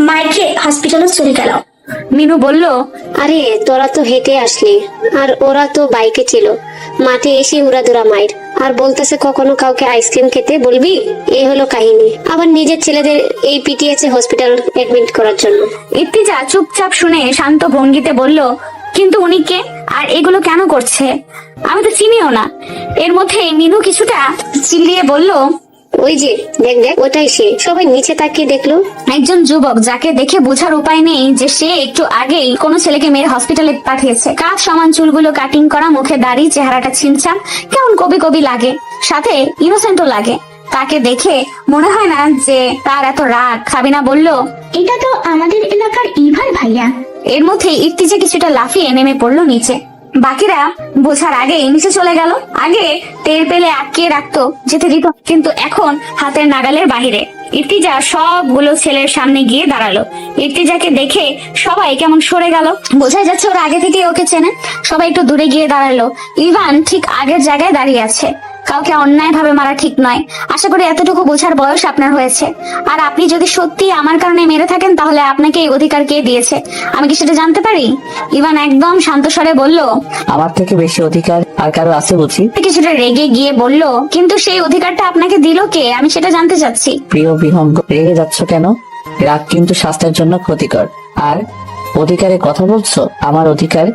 মায়ের খেয়ে হসপিটালে চলে গেল। মিনু বলল, আরে তোরা তো হেঁটে আসলি, আর ওরা তো বাইকে ছিল। মাঠে এসে উড়াদুরা মায়ের, আর বলতেছে কখনো কাউকে আইসক্রিম খেতে বলবি। এই হলো কাহিনী। আবার নিজের ছেলেদের এই পিটিয়েছে হসপিটাল এডমিট করার জন্য। ইর্তিজা চুপচাপ শুনে শান্ত ভঙ্গিতে বলল, কিন্তু উনি কে, আর এগুলো কেন করছে? আমি তো চিনিও না। এর মধ্যে মিনু কিছুটা চিল্লিয়ে বলল, ওই যে দেখ দেখ, ওটাই সে। সবাই নিচে তাকিয়ে দেখলো। একজন যুবক, যাকে দেখে বোঝার উপায় নেই যে সে একটু আগেই কোনো ছেলেকে মেরে হসপিটালে পাঠিয়েছে। কাজ সমান চুলগুলো কাটিং করা, মুখে দাড়ি, চেহারাটা ছিমছাম, কেমন কবি কবি লাগে, সাথে ইনোসেন্টও লাগে। তাকে দেখে মনে হয় না যে তার এত রাগ। সাবিনা বলল, এটা তো আমাদের এলাকার ইভার ভাইয়া। এর মধ্যে ইর্তিজা কিছুটা লাফিয়ে নেমে পড়লো নিচে। বাকিরা বোঝার আগেই নিচে চলে গেল। আগে টের পেলে আটকে রাখতো, যেতে দিত, কিন্তু এখন হাতের নাগালের বাহিরে। ইর্তিজা সবগুলো ছেলের সামনে গিয়ে দাঁড়ালো। ইর্তিজাকে দেখে সবাই কেমন সরে গেল। বোঝাই যাচ্ছে ওরা আগে থেকে ওকে চেনে। সবাই একটু দূরে গিয়ে দাঁড়ালো। ইভান ঠিক আগের জায়গায় দাঁড়িয়ে আছে। কাউকে অন্যায় ভাবে মারা ঠিক নয়। আশা করি এতটুকু বোঝার বয়স আপনার হয়েছে। আর আপনি যদি সত্যি আমার কারণে মেরে থাকেন, তাহলে আপনাকে এই অধিকার কে দিয়েছে? আমি কি সেটা জানতে পারি? ইভান একদম শান্ত স্বরে বলল, আমার থেকে বেশি অধিকার আর কারো আছে বুঝি? কিছুটা রেগে গিয়ে বলল, কিন্তু সেই অধিকারটা আপনাকে দিল কে? আমি সেটা জানতে চাচ্ছি। প্রিয় বিহঙ্গ, রেগে যাচ্ছ কেন? রাগ কিন্তু স্বাস্থ্যের জন্য ক্ষতিকর। আর অধিকারে কথা বলছো? আমার অধিকার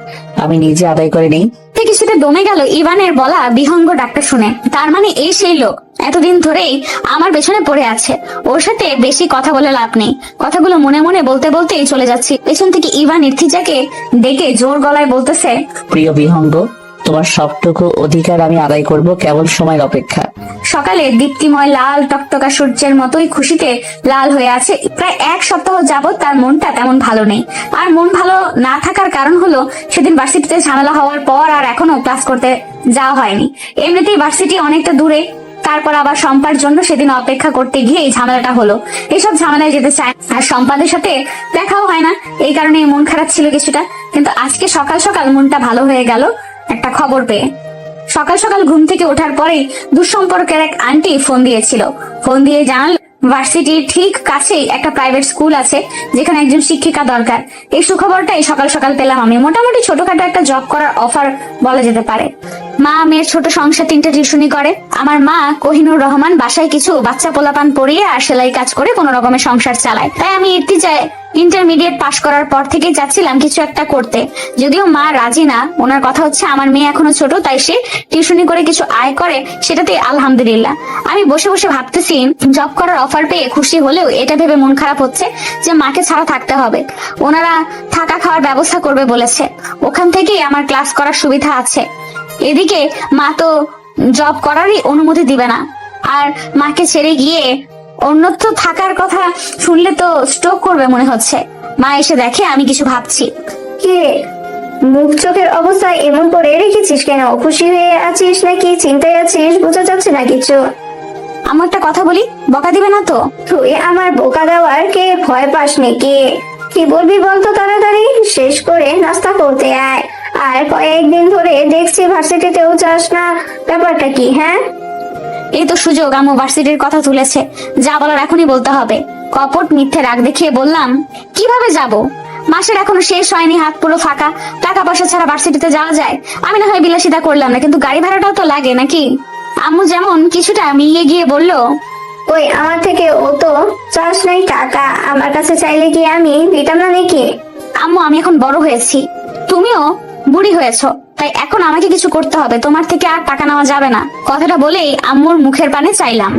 আমি নিজে আদায় করে নেই। কিছুটা দমে গেল ইভানের বলা বিহঙ্গ ডাক্তার শুনে। তার মানে এই সেই লোক এতদিন ধরেই আমার পেছনে পড়ে আছে। ওর সাথে বেশি কথা বলে লাভ নেই। কথাগুলো মনে মনে বলতে বলতেই চলে যাচ্ছি। পেছন থেকে ইভান ইর্তিজাকে ডেকে জোর গলায় বলতেছে, প্রিয় বিহঙ্গ, তোমার সবটুকু অধিকার আমি আদায় করব, কেবল সময়ের অপেক্ষা। সকালে দীপ্তিময় লাল টকটকা সূর্যের মতোই খুশিতে লাল হয়ে আছে। প্রায় এক সপ্তাহ যাবত তার মনটা তেমন ভালো নেই। আর মন ভালো না থাকার কারণ হলো সেদিন ভার্সিটিতে ঝামেলা হওয়ার পর আর এখনো ক্লাস করতে যাওয়া হয়নি। এমনিতেই ভার্সিটি অনেকটা দূরে, তারপর আবার শম্পার জন্য সেদিন অপেক্ষা করতে গিয়ে এই ঝামেলাটা হলো। এইসব ঝামেলায় যেতে চায়, আর শম্পাদের সাথে দেখাও হয় না, এই কারণে মন খারাপ ছিল কিছুটা। কিন্তু আজকে সকাল সকাল মনটা ভালো হয়ে গেল একটা খবর পেয়ে। সকাল সকাল ঘুম থেকে ওঠার পরেই দুঃসম্পর্কের এক আন্টি ফোন দিয়েছিল। ফোন দিয়ে জানাল ভার্সিটির ঠিক কাছেই একটা প্রাইভেট স্কুল আছে, যেখানে একজন শিক্ষিকা দরকার। এই সুখবরটাই সকাল সকাল পেলাম আমি। মোটামুটি ছোটখাটো একটা জব করার অফার বলা যেতে পারে। মা মেয়ের ছোট সংসার, 3টে টিউশনি করে। আমার মা কোহিনুর রহমান বাসায় কিছু বাচ্চা পোলাপান পড়িয়ে আর সেলাই কাজ করে কোনো রকমের সংসার চালায়। তাই আমি ইর্তিজায় ইন্টারমিডিয়েট পাশ করার পর থেকে চাচ্ছিলাম কিছু একটা করতে। যদিও মা রাজি না, ওনার কথা হচ্ছে আমার মেয়ে এখনো ছোট, তাই সে টিউশনি করে কিছু আয় করে, সেটাতে আলহামদুলিল্লাহ। আমি বসে বসে ভাবতেছি, জব করার অফার পেয়ে খুশি হলেও এটা ভেবে মন খারাপ হচ্ছে যে মাকে ছাড়া থাকতে হবে। ওনারা থাকা খাওয়ার ব্যবস্থা করবে বলেছে, ওখান থেকেই আমার ক্লাস করার সুবিধা আছে। এদিকে মা তো জব করারই অনুমতি দিবে না। আর মাকে ছেড়ে গিয়ে অন্যত্র থাকার কথা শুনলে তো স্ট্রোক করবে মনে হচ্ছে। মা এসে দেখে আমি কিছু ভাবছি। কে মুখ চোখের অবস্থা এমন করে রেখেছিস কেন? খুশি হয়ে আছিস নাকি চিন্তায় আছিস? বোঝা যাচ্ছে না কিছু। আমার একটা কথা বলি, বকা দিবে না তো? তুই আমার বোকা দেওয়ার কে ভয় পাস নাকি? কি বলবি বলতো? তাড়াতাড়ি শেষ করে নাস্তা করতে আয়। আর কয়েকদিন ধরে দেখছি ভার্সিটিতেও যাস না, ব্যাপারটা কি? হ্যাঁ, এই তো সুযোগ, আম্মু ভার্সিটির কথা তুলেছে, যা বলার এখনই বলতে হবে। কপট মিথ্যে রাগ দেখিয়ে বললাম, কিভাবে যাব? মাসের এখনো শেষ হয়নি, হাত পুরো ফাঁকা। টাকা পয়সা ছাড়া ভার্সিটিতে যাওয়া যায়? আমি না হয় বিলাসিতা করলাম না, কিন্তু গাড়ি ভাড়াটাও তো লাগে নাকি? আম্মু যেমন কিছুটা মিলিয়ে গিয়ে বলল, ওই আমার থেকে ও তো চাস নাই টাকা, আমার কাছে চাইলে কি আমি দিতাম না নাকি? আম্মু আমি এখন বড় হয়েছি, তুমিও বুড়ি হয়েছো, তাই এখন আমাকে কিছু করতে হবে, তোমার থেকে আর টাকা নেওয়া যাবে না। কথাটা বলেই আম্মুর মুখের পানে চাইলাম।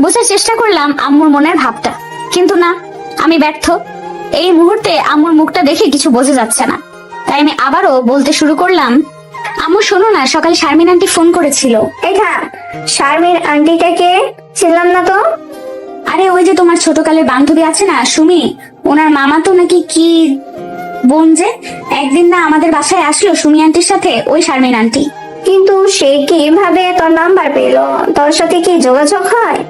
বোঝার চেষ্টা করলাম আম্মুর মনের ভাবটা, কিন্তু না, আমি ব্যর্থ। এই মুহূর্তে আম্মুর মুখটা দেখে কিছু বোঝা যাচ্ছে না, তাই আমি আবারও বলতে শুরু করলাম, আম্মু শোনো না, সকালে শারমিন আন্টি ফোন করেছিল। এই থাম, শারমিন আন্টিটাকে ছিলাম না তো। আরে ওই যে তোমার ছোটকালের বান্ধবী আছে না সুমি, ওনার মামা তো নাকি কি বোন যে একদিন না আমাদের বাসায় আসলো সুমি আন্টির সাথে, ওই শারমিন আন্টি। কিন্তু সে কিভাবে তোর নাম্বার পেলো? তোর সাথে কি যোগাযোগ হয়?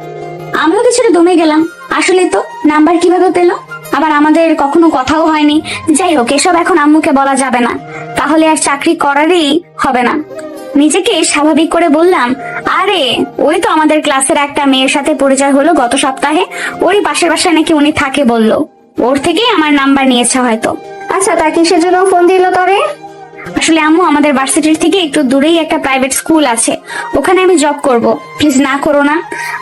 আমিও কিছুটা দমে গেলাম, আসলে তো নাম্বার কিভাবে পেলো, আবার আমাদের কখনো কথাও হয়নি। যাই হোক, এসব এখন আম্মুকে বলা যাবে না, তাহলে আর চাকরি করারই হবে না। নিজেকে স্বাভাবিক করে বললাম, আরে ওই তো আমাদের ক্লাসের একটা মেয়ের সাথে পরিচয় হলো গত সপ্তাহে, ওরই পাশের বাসায় নাকি উনি থাকে বললো, ওর থেকেই আমার নাম্বার নিয়েছে হয়তো। আচ্ছা, তা কিসের জন্য ফোন দিল তোরে? আসলে আম্মু, আমাদের ভার্সিটির থেকে একটু দূরেই একটা প্রাইভেট স্কুল আছে, ওখানে আমি জব করব, প্লিজ না করো না,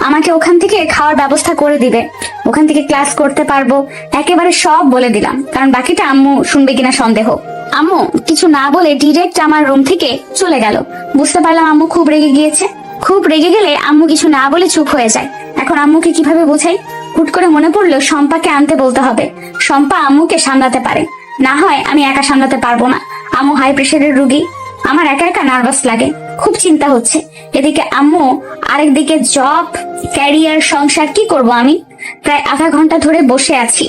আমাকে ওখান থেকে খাওয়ার ব্যবস্থা করে দিবে, ওখান থেকে ক্লাস করতে পারবো, একেবারে সব বলে দিলাম, কারণ বাকিটা আম্মু শুনবে কিনা সন্দেহ। আম্মু কিছু না বলে ডিরেক্ট আমার রুম থেকে চলে গেল। বুঝতে পারলাম আম্মু খুব রেগে গিয়েছে। খুব রেগে গেলে আম্মু কিছু না বলে চুপ হয়ে যায়। এখন আম্মুকে কিভাবে বোঝাই? হুট করে মনে পড়লো শম্পাকে আনতে বলতে হবে, শম্পা আম্মুকে সামলাতে পারে, না হয় আমি একা সামলাতে পারবো না। আম্মু হাই প্রেশারের রুগী, আমার একা একা নার্ভাস লাগে, খুব চিন্তা হচ্ছে। এদিকে আম্মু, আরেকদিকে জব, ক্যারিয়ার, সংসার, কি করব আমি? প্রায় আধা ঘন্টা ধরে বসে আছি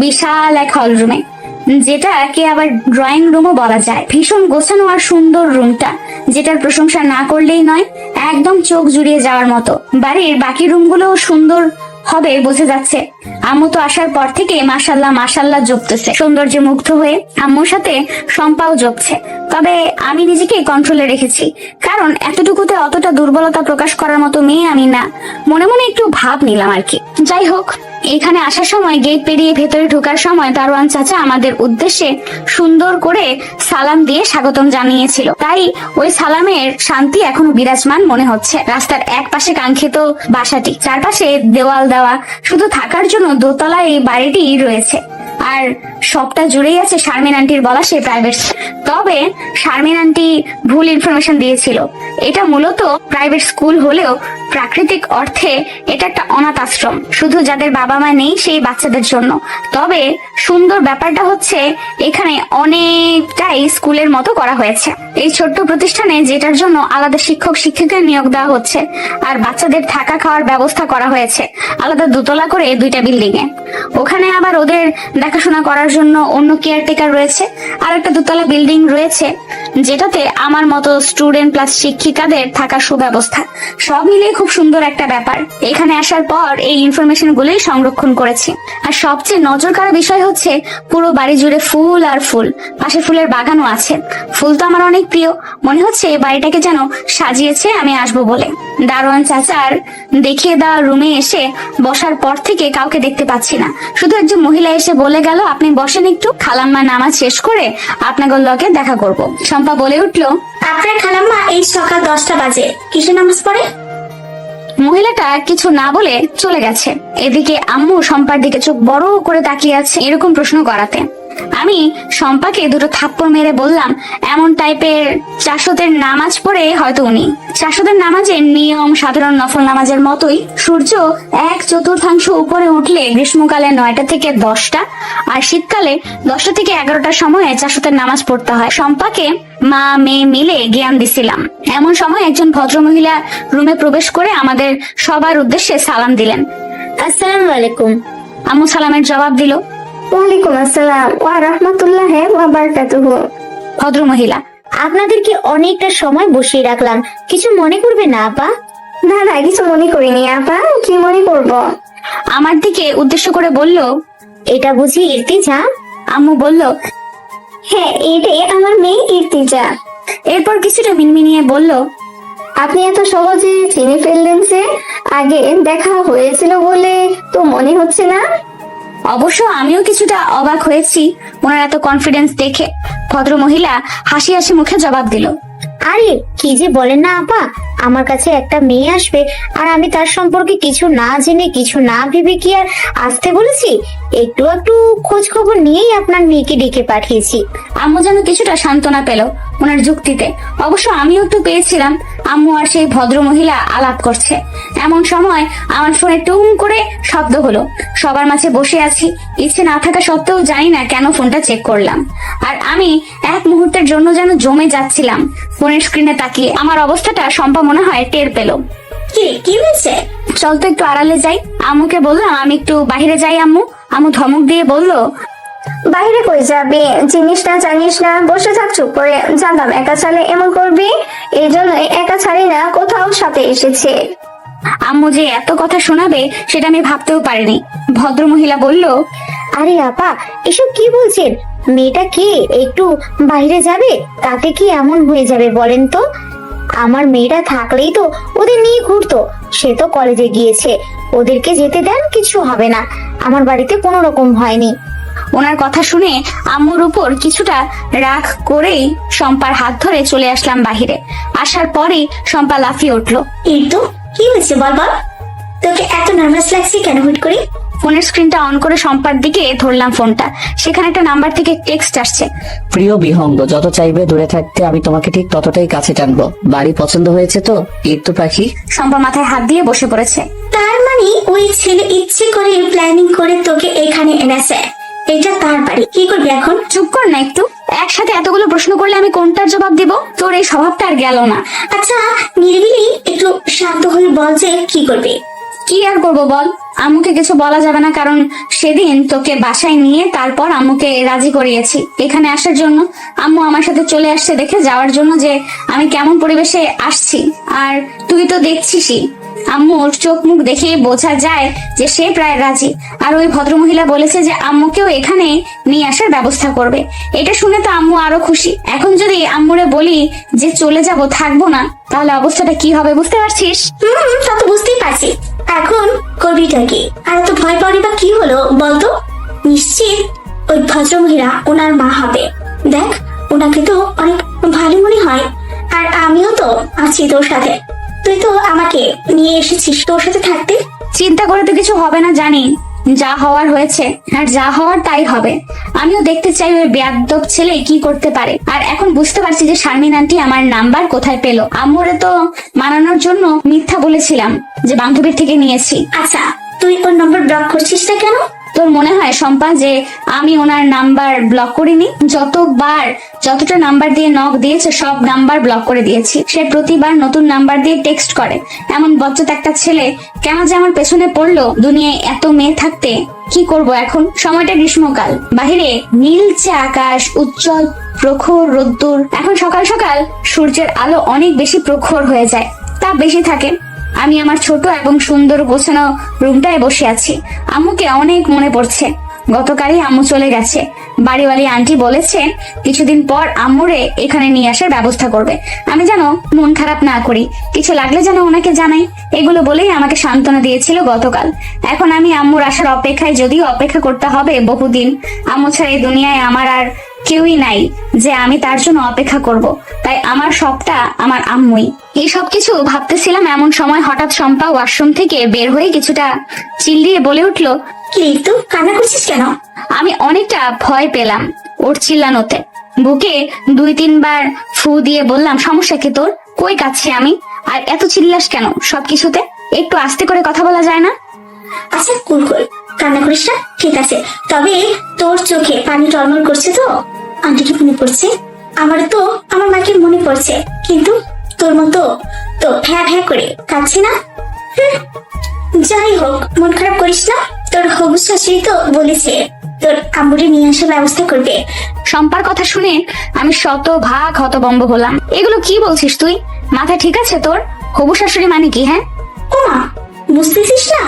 বিশাল এক হল রুমে, যেটাকে আবার ড্রয়িং রুমও বলা যায়। ভীষণ গোছানো আর সুন্দর রুমটা, যেটার প্রশংসা না করলেই নয়, একদম চোখ জুড়িয়ে যাওয়ার মতো। বাড়ির বাকি রুমগুলোও সুন্দর হবে বোঝা যাচ্ছে। আম্মু তো আসার পর থেকে মাশাল্লাহ মাশাল্লাহ জপতেছে, সৌন্দর্যে মুগ্ধ হয়ে আম্মুর সাথে শম্পাও জপছে। তবে আমি নিজেকে কন্ট্রোলে রেখেছি, কারণ এতটুকুতে অতটা দুর্বলতা প্রকাশ করার মতো মেয়ে আমি না। মনে মনে একটু ভাব নিলাম আর কি। যাই হোক, এখানে আসার সময় গেট পেরিয়ে ভেতরে ঢোকার সময় দারোয়ান চাচা আমাদের উদ্দেশ্যে সুন্দর করে সালাম দিয়ে স্বাগতম জানিয়েছিল, তাই ওই সালামের শান্তি এখনো বিরাজমান মনে হচ্ছে। রাস্তার এক পাশে কাঙ্ক্ষিত বাসাটি, চারপাশে দেওয়াল দেওয়া, শুধু থাকার জন্য দোতলায় এই বাড়িটি রয়েছে, আর সবটা জুড়েই আছে শারমিন আন্টির বলা সেই প্রাইভেট। তবে শারমিন আন্টি ভুল ইনফরমেশন দিয়েছিল, এটা মূলত প্রাইভেট স্কুল হলেও প্রাকৃতিক অর্থে এটা একটা অনাথ আশ্রম, শুধু যাদের বাবা মা নেই সেই বাচ্চাদের জন্য। তবে সুন্দর ব্যাপারটা হচ্ছে এখানে অনেকটাই স্কুলের মতো করা হয়েছে। এই ছোট্ট প্রতিষ্ঠানে যেটার জন্য আলাদা শিক্ষক শিক্ষিকার নিয়োগ দেওয়া হচ্ছে, আর বাচ্চাদের থাকা খাওয়ার ব্যবস্থা করা হয়েছে আলাদা দোতলা করে দুইটা বিল্ডিং এ। ওখানে আবার ওদের দেখাশোনা করার জন্য অন্য কেয়ারটেকার রয়েছে, আর একটা দোতলা বিল্ডিং রয়েছে যেটাতে আমার মতো স্টুডেন্ট প্লাস শিক্ষিকাদের থাকার সুব্যবস্থা। সব মিলিয়ে খুব সুন্দর একটা ব্যাপার। এখানে আসার পর এই ইনফরমেশন গুলোই সংরক্ষণ করেছি। আর সবচেয়ে নজর কাড়া বিষয় হচ্ছে পুরো বাড়ি জুড়ে ফুল আর ফুল, পাশে ফুলের বাগানও আছে। ফুল তো আমার অনেক প্রিয়, মনে হচ্ছে এই বাড়িটাকে যেন সাজিয়েছে আমি আসবো বলে। দারোয়ান চাচার দেখিয়ে দেওয়া রুমে এসে বসার পর থেকে কাউকে দেখতে পাচ্ছি না, শুধু একজন মহিলা এসে বলে গেল, আপনি বসেন একটু, খালাম্মা নামাজ শেষ করে আপনাদের লগে দেখা করব। শম্পা বলে উঠলো, আপনার খালাম্মা এই সকাল 10টা বাজে কিসের নামাজ পড়ে? মহিলাটা কিছু না বলে চলে গেছে। এদিকে আম্মু শম্পার দিকে চোখ বড় করে তাকিয়ে আছে এরকম প্রশ্ন করাতে আমি শম্পাকে দুটো থাপ্পড় মেরে বললাম, এমন টাইপের চাষতের নামাজ পড়ে হয়তো উনি। চাষতের নামাজের নিয়ম সাধারণ নফল নামাজের মতোই, সূর্য 1/4 উপরে উঠলে গ্রীষ্মকালে 9টা থেকে 10টা, আর শীতকালে 10টা থেকে 11টার সময়ে চাষতের নামাজ পড়তে হয়। শম্পাকে মা মেয়ে মিলে জ্ঞান দিছিলাম। এমন সময় একজন ভদ্রমহিলা রুমে প্রবেশ করে আমাদের সবার উদ্দেশ্যে সালাম দিলেন। আসসালামু আলাইকুম। আম্মু সালামের জবাব দিল। ওয়ালাইকুম আসসালাম ওয়া রাহমাতুল্লাহি ওয়া বারাকাতুহু। ভদ্রমহিলা, আপনাদেরকে অনেকটা সময় বসিয়ে রাখলাম, কিছু মনে করবে না আপা? না না, কিছু মনে করিনি আপা, কি মনে করব? আমার দিকে উদ্দেশ্য করে বলল, এটা বুঝি ইর্তিজা? আম্মু বলল, হ্যাঁ, এটাই আমার মেয়ে ইর্তিজা। এরপর কিছুটা মিনমিনিয়ে বলল, আপনি এত সহজে চিনে ফেললেন যে? আগে দেখা হয়েছিল বলে তো মনে হচ্ছে না। অবশ্য আমিও কিছুটা অবাক হয়েছি ওনার এত কনফিডেন্স দেখে। ভদ্রমহিলা হাসি হাসি মুখে জবাব দিল, আরে কি যে বলেন না আপা, আমার কাছে একটা মেয়ে আসবে আর আমি তার সম্পর্কে কিছু না জেনে কিছু না ভেবে কি আর আসতে বলেছি? একটু একটু খোঁজ খবর নিয়েই আপনার মেয়েকে ডেকে পাঠিয়েছি। আম্মু যেন কিছুটা সান্ত্বনা পেল ওনার যুক্তিতে। অবশ্য আমিও একটু পেয়েছিলাম, আম্মু আর সেই ভদ্রমহিলা আলাপ করছে। এমন সময় আমার ফোনে টুম করে শব্দ হলো। সবার মাঝে বসে আছি, ইচ্ছে না থাকা সত্ত্বেও জানি না কেন ফোনটা চেক করলাম, আর আমি এক মুহূর্তের জন্য যেন জমে যাচ্ছিলাম ফোনের স্ক্রিনে তাকিয়ে। আমার অবস্থাটা শম্পা মনে হয় টের পেল। কি হয়েছে? চল তো একটু আড়ালে যাই। আম্মুকে বললাম আমি একটু বাইরে যাই। আম্মু আম্মু ধমক দিয়ে বলল, বাইরে কই যাবি? চিনিস না জানিস না, বসে থাক চুপ করে। জানতাম একা ছাড়লে এমন করবি, এই জন্যই একা ছাড়ি না, কোথাও সাথে এসেছে। আম্মু যে এত কথা শোনাবে সেটা আমি ভাবতেও পারিনি। ভদ্রমহিলা বলল, আরে আপা, এসব কি বলছেন? মেয়েটা কে, একটু বাইরে যাবে তাতে কি এমন হয়ে যাবে বলেন তো? আমার মেয়েটা থাকলেই তো ওদের নিয়ে ঘুরতো, সে তো কলেজে গিয়েছে, ওদেরকে যেতে দেন, কিছু হবে না, আমার বাড়িতে কোনো রকম হয়নি। ওনার কথা শুনে আম্মুর উপর কিছুটা রাগ করেই শম্পার হাত ধরে চলে আসলাম বাহিরে। আসার পরেই শম্পা লাফিয়ে উঠলো। ঋতু, কি হয়েছে বল বল, তোকে এত নার্ভাস লাগছে কেন হুট করে? ফোনের স্ক্রিনটা অন করে শম্পার দিকে ধরলাম ফোনটা। সেখানে একটা নাম্বার থেকে টেক্সট আসছে। প্রিয় বিহঙ্গ, যত চাইবে দূরে থাকতে আমি তোমাকে ঠিক ততটাই কাছে টানবো। বাড়ি পছন্দ হয়েছে তো? ঈদ পাখি। শম্পা মাথায় হাত দিয়ে বসে পড়েছে। তার মানে ওই ছেলে ইচ্ছে করে প্ল্যানিং করে তোকে এখানে এনেছে, এটা তার বাড়ি। কি করবি এখন? চুপ কর না একটু। একসাথে এতগুলো প্রশ্ন করলে আমি কোনটার জবাব দিব? তোর এই স্বভাবটা আর গেল না। আচ্ছা নিরিবিলি একটু শান্ত হয়ে বল যে কি করবি। কি আর করবো বল, আম্মুকে কিছু বলা যাবে না, কারণ সেদিন তোকে বাসায় নিয়ে তারপর আম্মুকে রাজি করিয়েছি এখানে আসার জন্য। আম্মু আমার সাথে চলে আসছে দেখে যাওয়ার জন্য যে আমি কেমন পরিবেশে আসছি, আর তুই তো দেখছিসই। আম্মুর চোখ মুখ দেখে বোঝা যায় যে সে প্রায় রাজি। আর ওই ভদ্রমহিলা বলেছে যে আম্মুকেও এখানে নিয়ে আসার ব্যবস্থা করবে। এটা শুনে তো আম্মু আরো খুশি। এখন যদি আম্মুরে বলি যে চলে যাব, থাকবো না, তাহলে অবস্থাটা কি হবে বুঝতে পারছিস? তা তো বুঝতেই পারছি। এখন করবিটা কি? আর এত ভয় পাওয়ারই বা কি হলো বলতো? নিশ্চিত ওই ভদ্রমহিলা ওনার মা হবে। দেখ, ওনাকে তো অনেক ভালো মনে হয়, আর আমিও তো আছি তোর সাথে। তুই তো আমাকে নিয়ে এসেছিস তোর সাথে থাকতে। চিন্তা করে তো কিছু হবে না জানি, যা হওয়ার হয়েছে, আর যা হওয়ার তাই হবে। আমিও দেখতে চাই ওই বেয়াদব ছেলে কি করতে পারে। আর এখন বুঝতে পারছি যে শারমিন আন্টি আমার নাম্বার কোথায় পেলো। আম্মুরে তো মানানোর জন্য মিথ্যা বলেছিলাম যে বান্ধবীর থেকে নিয়েছি। আচ্ছা, তুই ওর নম্বর ব্লক করছিস না কেন? তোর মনে হয় শম্পা যে আমি ওনার নাম্বার ব্লক করিনি? যতটা নাম্বার দিয়ে নক দিয়েছে সব নাম্বার ব্লক করে দিয়েছি। সে প্রতিবার নতুন নাম্বার দিয়ে টেক্সট করে। এমন বজ্জাত একটা ছেলে কেন যে আমার পেছনে পড়লো? দুনিয়ায় এত মেয়ে থাকতে কি করব এখন? সময়টা গ্রীষ্মকাল, বাহিরে নীলচে আকাশ, উজ্জ্বল প্রখর রোদ্দুর। এখন সকাল সকাল সূর্যের আলো অনেক বেশি প্রখর হয়ে যায়, তাপ বেশি থাকে। আমি আমার ছোট এবং সুন্দর গোছানো রুমটায় বসে আছি। আম্মুকে অনেক মনে পড়ছে। গতকালই আম্মু চলে গেছে। বাড়িওয়ালি আন্টি বলেছে কিছুদিন পর আম্মুরে এখানে নিয়ে আসার ব্যবস্থা করবে। আমি যেন মন খারাপ না করি, কিছু লাগলে যেন ওনাকে জানাই, এগুলো বলেই আমাকে সান্ত্বনা দিয়েছিল গতকাল। এখন আমি আম্মুর আসার অপেক্ষায়, যদিও অপেক্ষা করতে হবে বহুদিন। আম্মু ছাড়া এই দুনিয়ায় আমার আর কেউই নাই যে আমি তার জন্য অপেক্ষা করব। তাই আমার সবটা আমার আম্মুই। এই সব কিছু ভাবতেছিলাম এমন সময় হঠাৎ শম্পা ওয়াশরুম থেকে বের হয়ে কিছুটা চিল্লিয়ে বলে উঠলো, কি ঋতু, কান্না করছিস কেন? আমি অনেকটা ভয় পেলাম ওর চিল্লানোতে। বুকে 2-3 বার ফু দিয়ে বললাম, সমস্যা কি তোর? কই কাচ্ছি আমি? আর এত চিল্লাস কেন সবকিছুতে? একটু আস্তে করে কথা বলা যায় না? আচ্ছা কুল কুল, কান্না করিস না, ঠিক আছে। তবে তোর চোখে পানি টলমল করছে তো? আন্টিকে মনে পড়ছে? আমার তো আমার মাকে মনে পড়ছে, কিন্তু তোর মতো তো ভ্যা ভ্যা করে কাঁদছে না। যাই হোক, মন খারাপ করিস না। তোর হবু শাশুড়ি তো বলেছে তোর আম্মুরে নিয়ে আসার ব্যবস্থা করবে। শম্পার কথা শুনে আমি শতভাগ হতভম্ব হলাম। এগুলো কি বলছিস তুই? মাথা ঠিক আছে তোর? হবু শাশুড়ি মানে কি? হ্যাঁ, ও মা, বুঝতেছিস না?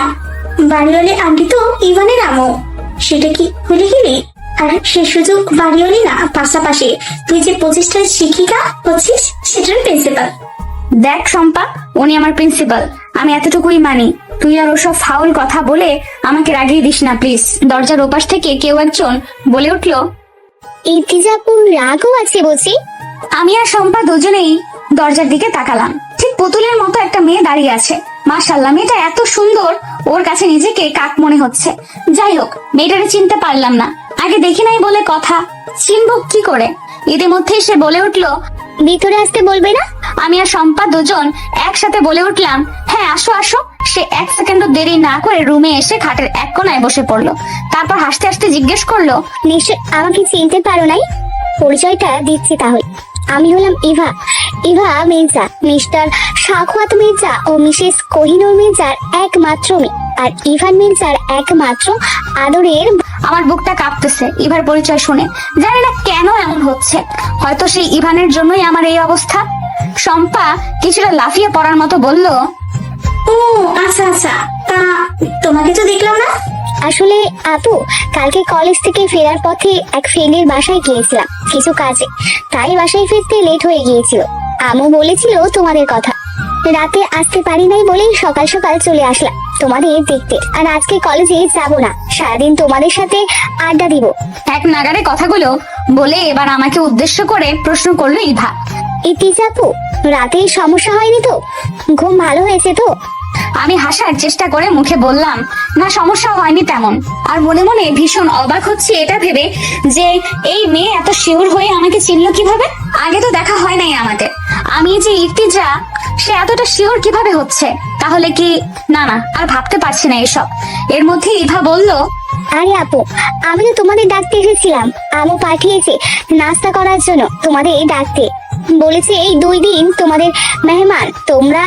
বাড়িওয়ালি আন্টি তো ইভানের আম্মু। সেটা কি ভুলে গেলি? আর সে সুযোগ বাড়িওয়ালি না, পাশাপাশি তুই যে প্রতিষ্ঠানের শিক্ষিকা হচ্ছিস সেটার প্রিন্সিপাল। দেখ শম্পা, উনি আমার প্রিন্সিপাল, আমি এতটুকুই মানি। তুই আর ওসব ফাউল কথা বলে আমাকে রাগিয়ে দিস না প্লিজ। দরজার ওপাশ থেকে কেউ একজন বলে উঠলো, ইর্তিজাপুর রাগও আছে বুঝি? আমি আর শম্পা দুজনেই দরজার দিকে তাকালাম। ঠিক পুতুলের মতো একটা মেয়ে দাঁড়িয়ে আছে। মাশাআল্লাহ, মেয়েটা এত সুন্দর, ওর কাছে নিজেকে কাক মনে হচ্ছে। যাই হোক, মেয়েটারে চিনতে পারলাম না, আগে দেখি নাই বলে কথা, চিনব কি করে? ইতিমধ্যেই সে বলে উঠলো, ভিতরে আসতে বলবে না? আমি আর শম্পা দুজন একসাথে বলে উঠলাম, হ্যাঁ আসো আসো। সে 1 সেকেন্ডও দেরি না করে রুমে এসে খাটের এক কোনায় বসে পড়লো। তারপর হাসতে হাসতে জিজ্ঞেস করলো, নিশ্চয় আমাকে চিনতে পারো নাই? পরিচয়টা দিচ্ছি তাহলে। আমি হলাম ইভা মির্জা, মিস্টার সাখাওয়াত মির্জা ও মিসেস কোহিনুর মির্জার একমাত্র মেয়ে, আর ইভান মির্জার একমাত্র আদরের। আমার বুকটা কাঁপতেছে ইভার পরিচয় শুনে। জানি না কেন এমন হচ্ছে, হয়তো সেই ইভানের জন্যই আমার এই অবস্থা। শম্পা কিছুটা লাফিয়ে পড়ার মতো বলল, ও আচ্ছা আচ্ছা, তা তোমাকে তো দেখলাম না। আসলে আপু, কালকে কলেজ থেকে ফেরার পথে এক ফ্রেন্ডের বাসায় গিয়েছিলাম কিছু কাজে, তাই বাসায় ফিরতে লেট হয়ে গিয়েছিল। আমু বলেছিল তোমাদের কথা, রাতে আসতে পারি নাই বলেই সকাল সকাল চলে আসলাম তোমাদের দেখতে। আর আজকে কলেজে যাব না, সারাদিন তোমাদের সাথে আড্ডা দিব। এক নাগারে কথাগুলো বলে এবার আমাকে উদ্দেশ্য করে প্রশ্ন করলো ইভা। ইতিজ আপু, রাতে সমস্যা হয়নি তো? ঘুম ভালো হয়েছে তো? আমি হাসার চেষ্টা করে মুখে বললাম, না সমস্যা হয়নি তেমন। আর মনে মনে ভীষণ অবাক হচ্ছে এটা ভেবে যে এই মেয়ে এত শিওর হয়ে আমাকে চিনলো কিভাবে। আগে তো দেখা হয় নাই আমাদের। আমি যে ইর্তিজা, সে এতটা শিওর কিভাবে হচ্ছে? তাহলে কি? না না, আর ভাবতে পারছি না এসব। এর মধ্যে ইভা বলল, আরে আপু, আমি তো তোমাদের ডাকতে এসেছিলাম। আমু পাঠিয়েছে নাস্তা করার জন্য তোমাদের ডাকতে, বলেছে এই 2 দিন তোমাদের মেহমান তোমরা,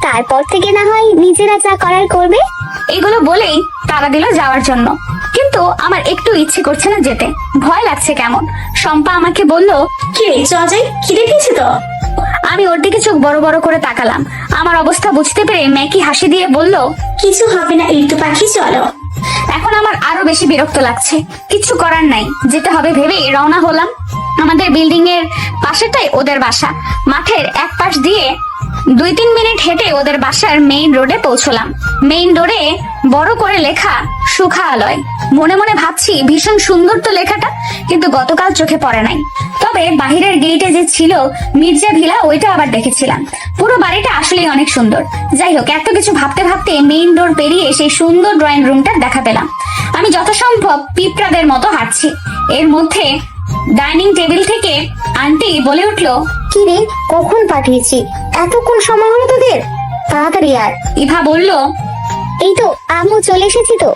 তারপর থেকে না হয় নিজেরা যা করার করবে। এগুলো বলেই তারা দিল যাওয়ার জন্য, কিন্তু আমার একটু ইচ্ছে করছে না যেতে, ভয় লাগছে কেমন। শম্পা আমাকে বলল, কি রে, চল যাই, খিদে পেয়েছে তো। আমি ওর দিকে চোখ বড় বড় করে তাকালাম। আমার অবস্থা বুঝতে পেরে মেকি হাসি দিয়ে বলল, কিছু হবে না ঋতু পাখি, চলো। এখন আমার আরো বেশি বিরক্ত লাগছে, কিছু করার নাই, যেতে হবে ভেবে রওনা হলাম। আমাদের বিল্ডিং এর পাশেটাই ওদের বাসা। মাঠের এক পাশ দিয়ে 2-3 মিনিট হেঁটে ওদের বাসার মেইন রোডে পৌঁছলাম। মেইন রোডে বড় করে লেখা সুখালয়। মনে মনে ভাবছি ভীষণ সুন্দর তো লেখাটা, কিন্তু গতকাল চোখে পড়ে নাই। তবে বাহিরের গেটে যে ছিল মির্জা ভিলা, ওইটা আবার দেখেছিলাম। পুরো বাড়িটা আসলেই অনেক সুন্দর। যাই হোক, এত কিছু ভাবতে ভাবতে মেইন ডোর পেরিয়ে সেই সুন্দর ড্রয়িং রুমটা দেখা পেলাম। আমি যথাসম্ভব পিঁপড়াদের মতো হাঁটছি। এর মধ্যে ডাইনিং টেবিল থেকে আন্টি বলে উঠলো, কি রে, কখন পাঠিয়েছি? এতক্ষণ সময় হলো তোদের? তাড়াতাড়ি আর। ইভা বলল, এই তো আমু চলে এসেছি তো।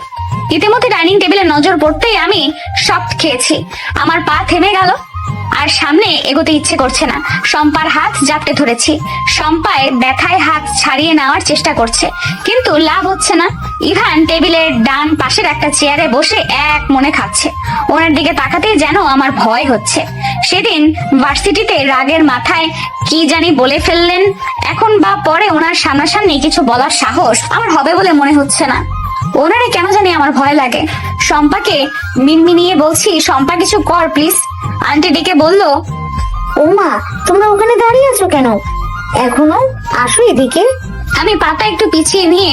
ইতিমধ্যে ডাইনিং টেবিলে নজর পড়তেই আমি সব খেয়েছি। আমার পা থেমে গেল, আর সামনে এগোতে ইচ্ছে করছে না। শম্পার হাত জাপটে ধরেছি। শম্পায় ব্যথায় হাত ছাড়িয়ে নেওয়ার চেষ্টা করছে, কিন্তু লাভ হচ্ছে না। ইভান টেবিলের ডান পাশের একটা চেয়ারে বসে এক মনে খাচ্ছে। ওনার দিকে তাকাতেই যেন আমার ভয় হচ্ছে। সেদিন ভার্সিটিতে রাগের মাথায় কি জানি বলে ফেললেন, এখন বা পরে ওনার সামনাসামনি কিছু বলার সাহস আমার হবে বলে মনে হচ্ছে না। ওনারে কেন জানি আমার ভয় লাগে। শম্পাকে মিনমিনিয়ে বলছি, শম্পা কিছু কর প্লিজ। আন্টি ডেকে বলল, ও মা, তোমরা ওখানে দাঁড়িয়ে আছো কেন? এখনো আসো এদিকে। আমি পাটা একটু পিছিয়ে নিয়ে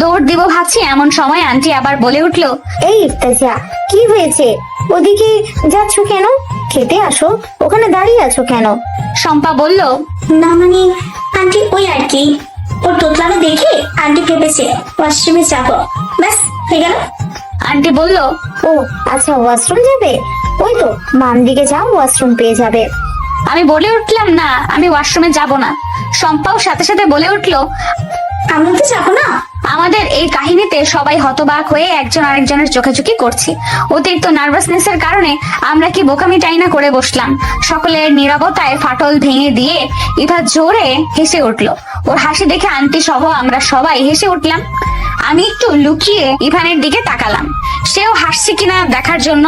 দৌড় দিব ভাবছি, এমন সময় আন্টি আবার বলে উঠলো, এই ইফতাজা, কি হয়েছে? ওদিকে যাচ্ছ কেন? খেতে আসো, ওখানে দাঁড়িয়ে আছো কেন? শম্পা বলল, না মানে আন্টি, ওই আর কি, ওর তোতলানো দেখে আন্টি ভেবেছে ওয়াশরুমে যাবো, ব্যাস হয়ে গেল। আন্টি বলল, ও আচ্ছা, ওয়াশরুম যাবে? ওই তো বাম দিকে যাও, ওয়াশরুম পেয়ে যাবে। আমি বলে উঠলাম, না আমি ওয়াশরুমে যাব না। শম্পাও সাথে সাথে বলে উঠলো, আমরা তো যাবো না। আমাদের এই কাহিনীতে সবাই হতবাক হয়ে একজন আরেকজনের চোখাচোখি করছি। অতিরিক্ত নার্ভাসনেসের কারণে আমরা কি বোকামি টাইনা করে বসলাম। সকলের নীরবতায় ফাটল ভেঙে দিয়ে ইভা জোরে হেসে উঠলো। ওর হাসি দেখে আন্টি সহ আমরা সবাই হেসে উঠলাম। আমি একটু লুকিয়ে ইভানের দিকে তাকালাম, সেও হাসছে কিনা দেখার জন্য।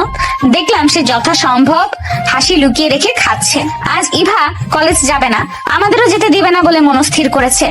দেখলাম সে যথাসম্ভব হাসি লুকিয়ে রেখে খাচ্ছে। আজ ইভা কলেজ যাবে না, আমাদেরও যেতে দিবে না বলে মনস্থির করেছে।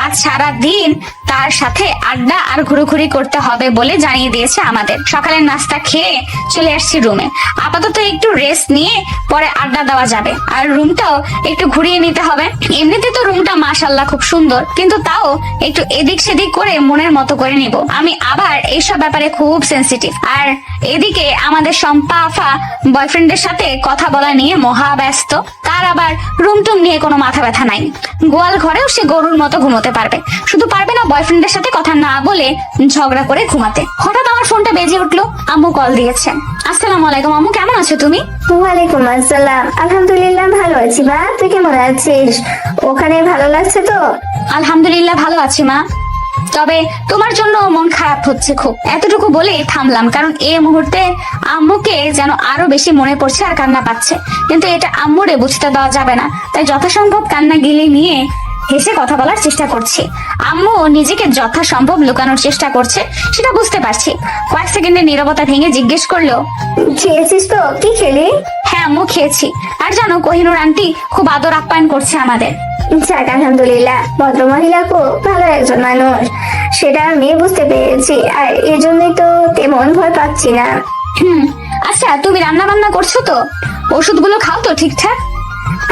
আজ সারা দিন তার সাথে আড্ডা আর ঘুরোঘুরি করতে হবে বলে জানিয়ে দিয়েছে আমাদের। সকালের নাস্তা খেয়ে চলে আসছি রুমে। আপাতত একটু রেস্ট নিয়ে পরে আড্ডা দেওয়া যাবে, আর রুমটাও একটু ঘুরিয়ে নিতে হবে। এমনিতে তো রুমটা মাশাআল্লাহ খুব সুন্দর, কিন্তু তাও একটু এদিক সেদিক করে মনের মতো করে নিব। আমি আবার এইসব ব্যাপারে খুব সেন্সিটিভ। আর এদিকে আমাদের শম্পা আফা বয়ফ্রেন্ডের সাথে কথা বলা নিয়ে মহা ব্যস্ত। তার আবার রুম টুম নিয়ে কোনো মাথা ব্যথা নাই। গোয়াল ঘরেও সে গরুর মতো ঘুমোতে পারবে, শুধু পারবে না বয়ফ্রেন্ডের সাথে কথা না বলে ঝগড়া করে ঘুমাতে। হঠাৎ আমার ফোনটা বেজে উঠলো, আম্মু কল দিয়েছে। আসসালামু আলাইকুম আম্মু, কেমন আছো তুমি? ওয়ালাইকুম আসসালাম, আলহামদুলিল্লাহ ভালো আছি মা, তুই কেমন আছিস? ওখানে ভালো লাগছে তো? আলহামদুলিল্লাহ ভালো আছি মা। তবে তোমার জন্য মন খারাপ হচ্ছে খুব, এতটুকু বলেই থামলাম, কারণ এই মুহূর্তে আম্মুকে যেন আরো বেশি মনে পড়ছে আর কান্না পাচ্ছে। কিন্তু এটা আম্মুরে বুঝতে দেওয়া যাবে না, তাই যথাসম্ভব কান্না গিলে নিয়ে হেসে কথা বলার চেষ্টা করছি। আম্মু নিজেকে যথাসম্ভব লুকানোর চেষ্টা করছে, সেটা বুঝতে পারছি। কয়েক সেকেন্ডের নীরবতা ভেঙে জিজ্ঞেস করলো, খেয়েছিস তো? কি খেলি? হ্যাঁ আম্মু, খেয়েছি। আর জানো, কোহিনুর আন্টি খুব আদর আপ্যায়ন করছে আমাদের। যাক আলহামদুলিল্লাহ, ভদ্রমহিলা খুব ভালো একজন মানুষ, সেটা আমি বুঝতে পেরেছি, আর এজন্যই তো তেমন ভয় পাচ্ছি না। আচ্ছা, তুমি রান্না বান্না করছো তো? ওষুধগুলো খাও তো ঠিকঠাক?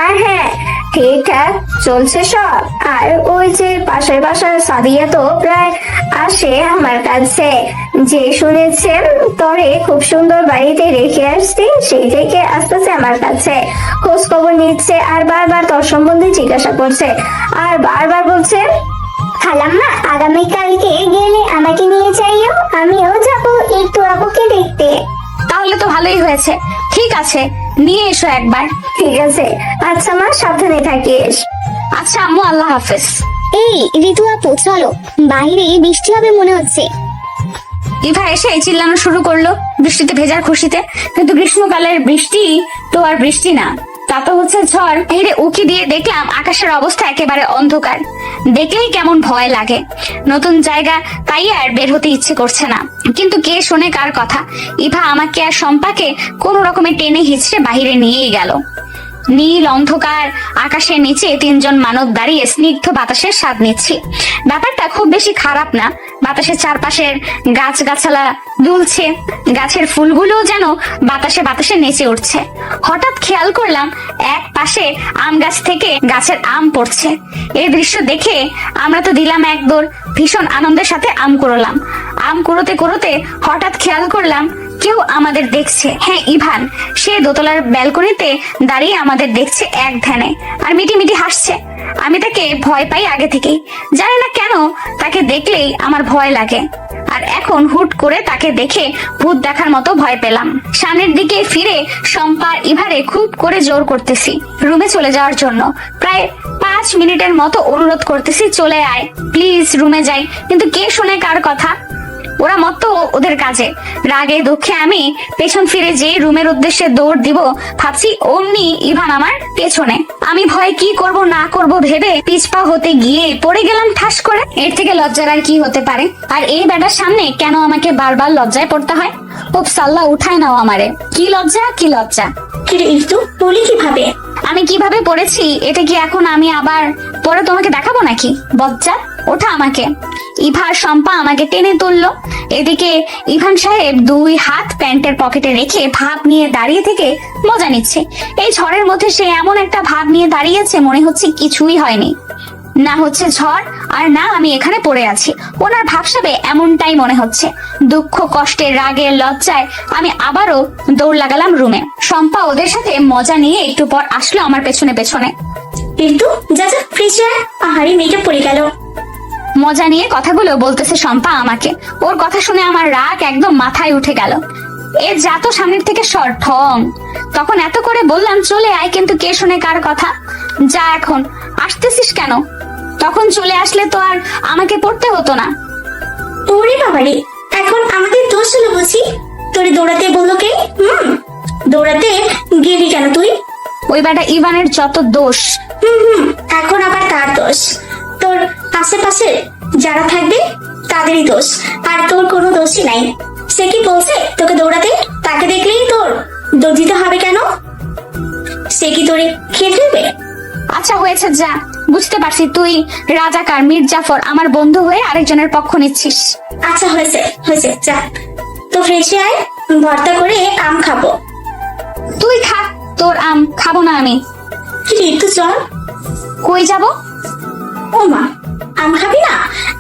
আর হ্যাঁ, ঠিকঠাক চলছে সব। আর ওই যে পাশের বাসার সাদিয়া তো প্রায় আসে আমার কাছে, যে শুনেছে তরে খুব সুন্দর বাড়িতে রেখে আসছি, সেই থেকে আসতেছে আমার কাছে, খোঁজ খবর নিচ্ছে, আর বারবার তোর সম্বন্ধে জিজ্ঞাসা করছে, আর বারবার বলছে, খালাম্মা আগামীকালকে গেলে আমাকে নিয়ে যাইও, আমিও যাবো একটু আপুকে দেখতে। তাহলে তো ভালোই হয়েছে। ঠিক আছে, নিয়ে এসো একবার। ঠিক আছে, আচ্ছা মা, সাবধানে থাকিস। আচ্ছা আম্মু, আল্লাহ হাফেজ। এই ঋতু আপু, চলো, বাইরে বৃষ্টি হবে মনে হচ্ছে। ইভা এসে চিল্লানো শুরু করলো বৃষ্টিতে ভেজার খুশিতে। কিন্তু গ্রীষ্মকালের বৃষ্টি তো আর বৃষ্টি না, তা তো হচ্ছে ঝড়। বাইরে উকি দিয়ে দেখলাম আকাশের অবস্থা একেবারে অন্ধকার। দেখলেই কেমন ভয় লাগে। নতুন জায়গা, তাই আর বের হতে ইচ্ছে করছে না। কিন্তু কে শোনে কার কথা? ইভা আমাকে আর শম্পাকে কোন রকমে টেনে হিচড়ে বাহিরে নিয়েই গেল। নীল অন্ধকার আকাশের নিচে তিনজন মানব দাঁড়িয়ে স্নিগ্ধ বাতাসের স্বাদ নিচ্ছি। ব্যাপারটা খুব বেশি খারাপ না। বাতাসের চারপাশের গাছগাছালা দুলছে, গাছের ফুলগুলো যেন বাতাসে বাতাসে নেচে উঠছে। হঠাৎ খেয়াল করলাম এক পাশে আম গাছ থেকে গাছের আম পড়ছে। এই দৃশ্য দেখে আমরা তো দিলাম এক দৌড়, ভীষণ আনন্দের সাথে আম কুড়োলাম। আম কুড়োতে কুড়োতে হঠাৎ খেয়াল করলাম কেউ আমাদের দেখছে। হ্যাঁ, ইভান। সে দোতলার ব্যালকনিতে দাঁড়িয়ে আমাদের দেখছে এক ধ্যানে, আর মিটিমিটি হাসছে। আমি তাকে ভয় পাই আগে থেকেই, জানি না কেন তাকে দেখলেই আমার ভয় লাগে। আর এখন হুট করে তাকে দেখে ভূত দেখার মতো ভয় পেলাম। সামনের দিকে ফিরে শম্পা ইভারে খুব করে জোর করতেছি রুমে চলে যাওয়ার জন্য। প্রায় 5 মিনিটের মতো অনুরোধ করতেছি, চলে আয় প্লিজ, রুমে যাই। কিন্তু কে শুনে কার কথা? ওরা মত ওদের কাজে। রাগে দুঃখে আমি পেছন ফিরে যেয়ে রুমের উদ্দেশ্যে দৌড় দিব ভাবছি, অমনি ইভান আমার পেছনে। আমি ভয় কি করব না করব ভেবে পিছপা হতে গিয়ে পড়ে গেলাম ঠাস করে। এর থেকে লজ্জার আর কি হতে পারে? আর এই বেটার সামনে কেন আমাকে বারবার লজ্জায় পড়তে হয়? খুব সাল্লা উঠায় নাও আমারে। কি লজ্জা, কি লজ্জা! কিরে ইফতু, বলি কিভাবে? আমি কিভাবে পড়েছি এটা কি এখন আমি আবার পরে তোমাকে দেখাবো নাকি? বজ্জা, ওঠা আমাকে। ইভা আর শম্পা আমাকে টেনে তুললো। এদিকে ইভান সাহেব 2 হাত প্যান্টের পকেটে রেখে ভাব নিয়ে দাঁড়িয়ে থেকে মজা নিচ্ছে। এই ঝড়ের মধ্যে সে এমন একটা ভাব নিয়ে দাঁড়িয়েছে, মনে হচ্ছে কিছুই হয়নি। না হচ্ছে ঝড়, আর না আমি এখানে পড়ে আছি। ওনার ভাবসাবে এমনটাই মনে হচ্ছে। দুঃখ, কষ্টে, রাগে, লজ্জায় আমি আবারও দৌড় লাগালাম রুমে। শম্পা ওদের সাথে মজা নিয়ে একটু পর আসলো আমার পেছনে পেছনে। ইফতু, যা যা, ফ্রিজে আয়। আহারে, মেয়েটা পড়ে গেল। মজা নিয়ে কথাগুলো বলতেছে শম্পা আমাকে। ওর কথা শুনে আমার রাগ একদম মাথায় উঠে গেল। এর যা তো সামনের থেকে সর, ঠং। তখন এত করে বললাম চলে আয়, কিন্তু কে শুনে কার কথা? যা, এখন আসতেছিস কেন? তখন চলে আসলে তো আর আমাকে পড়তে হতো না। ওরে বাবারে, এখন আমাদের দোষ হলো বুঝি? তোরে দৌড়াতে বললো কে? দৌড়াতে গেলি কেন তুই? ওই বেটা ইভানের যত দোষ। এখন আবার তার দোষ? তোর আশেপাশে যারা থাকবে তাদেরই দোষ, আর তোর কোনো দোষই নাই। সে কি বলছে তোকে দৌড়াতে? তাকে দেখলেই তোর দৌড় দিতে হবে কেন? সে কি তোরে খেয়ে ফেলবে? আচ্ছা হয়েছে, যা। বুঝতে পারছি তুই রাজাকার মির্জাফর আমার বন্ধু হয়ে আরেকজনের পক্ষ নিচ্ছিস। আচ্ছা হয়েছে হয়েছে, যা তো ফ্রেশে আয়, ভর্তা করে আম খাবো। তুই খা, তোর আম খাবো না আমি। কি ঋতু, চল। কই যাব? ও মা, আম খাবি না?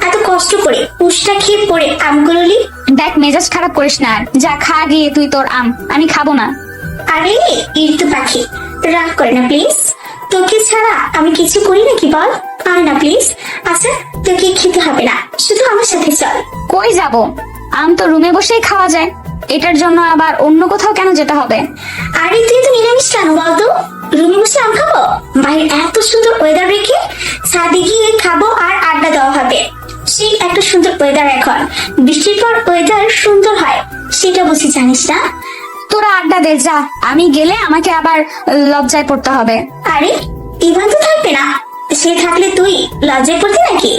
এত কষ্ট করে উষ্টা খেয়ে পড়ে আমগুলো লি। দেখ, মেজাজ খারাপ করিস না আর। যা, খা গিয়ে তুই তোর আম, আমি খাবো না। আরে ঋতু পাখি, রাগ করে না প্লিজ। তোকে ছাড়া আমি কিছু করি নাকি বল? আয় না প্লিজ। আচ্ছা, তোকে খেতে হবে না, শুধু আমার সাথে চল। কই যাব? আম তো রুমে বসেই খাওয়া যায়, এটার জন্য আবার অন্য কোথাও কেন যেতে হবে? আরে তুই তো নিরামিষ কেন বলতো? রুমে বসে আম খাবো? বাইরে এত সুন্দর ওয়েদার রেখে ছাদে গিয়ে খাবো আর আড্ডা দেওয়া হবে। সেই একটা সুন্দর ওয়েদার এখন, বৃষ্টির পর ওয়েদার সুন্দর হয়, সেটা বুঝি জানিস না? তোরা আড্ডা দে যা, আমি গেলে আমাকে আবার লজ্জায় পড়তে হবে। আরে ইভান তো থাকবে না, সে থাকলে তুই লজ্জায় পড়তি নাকি?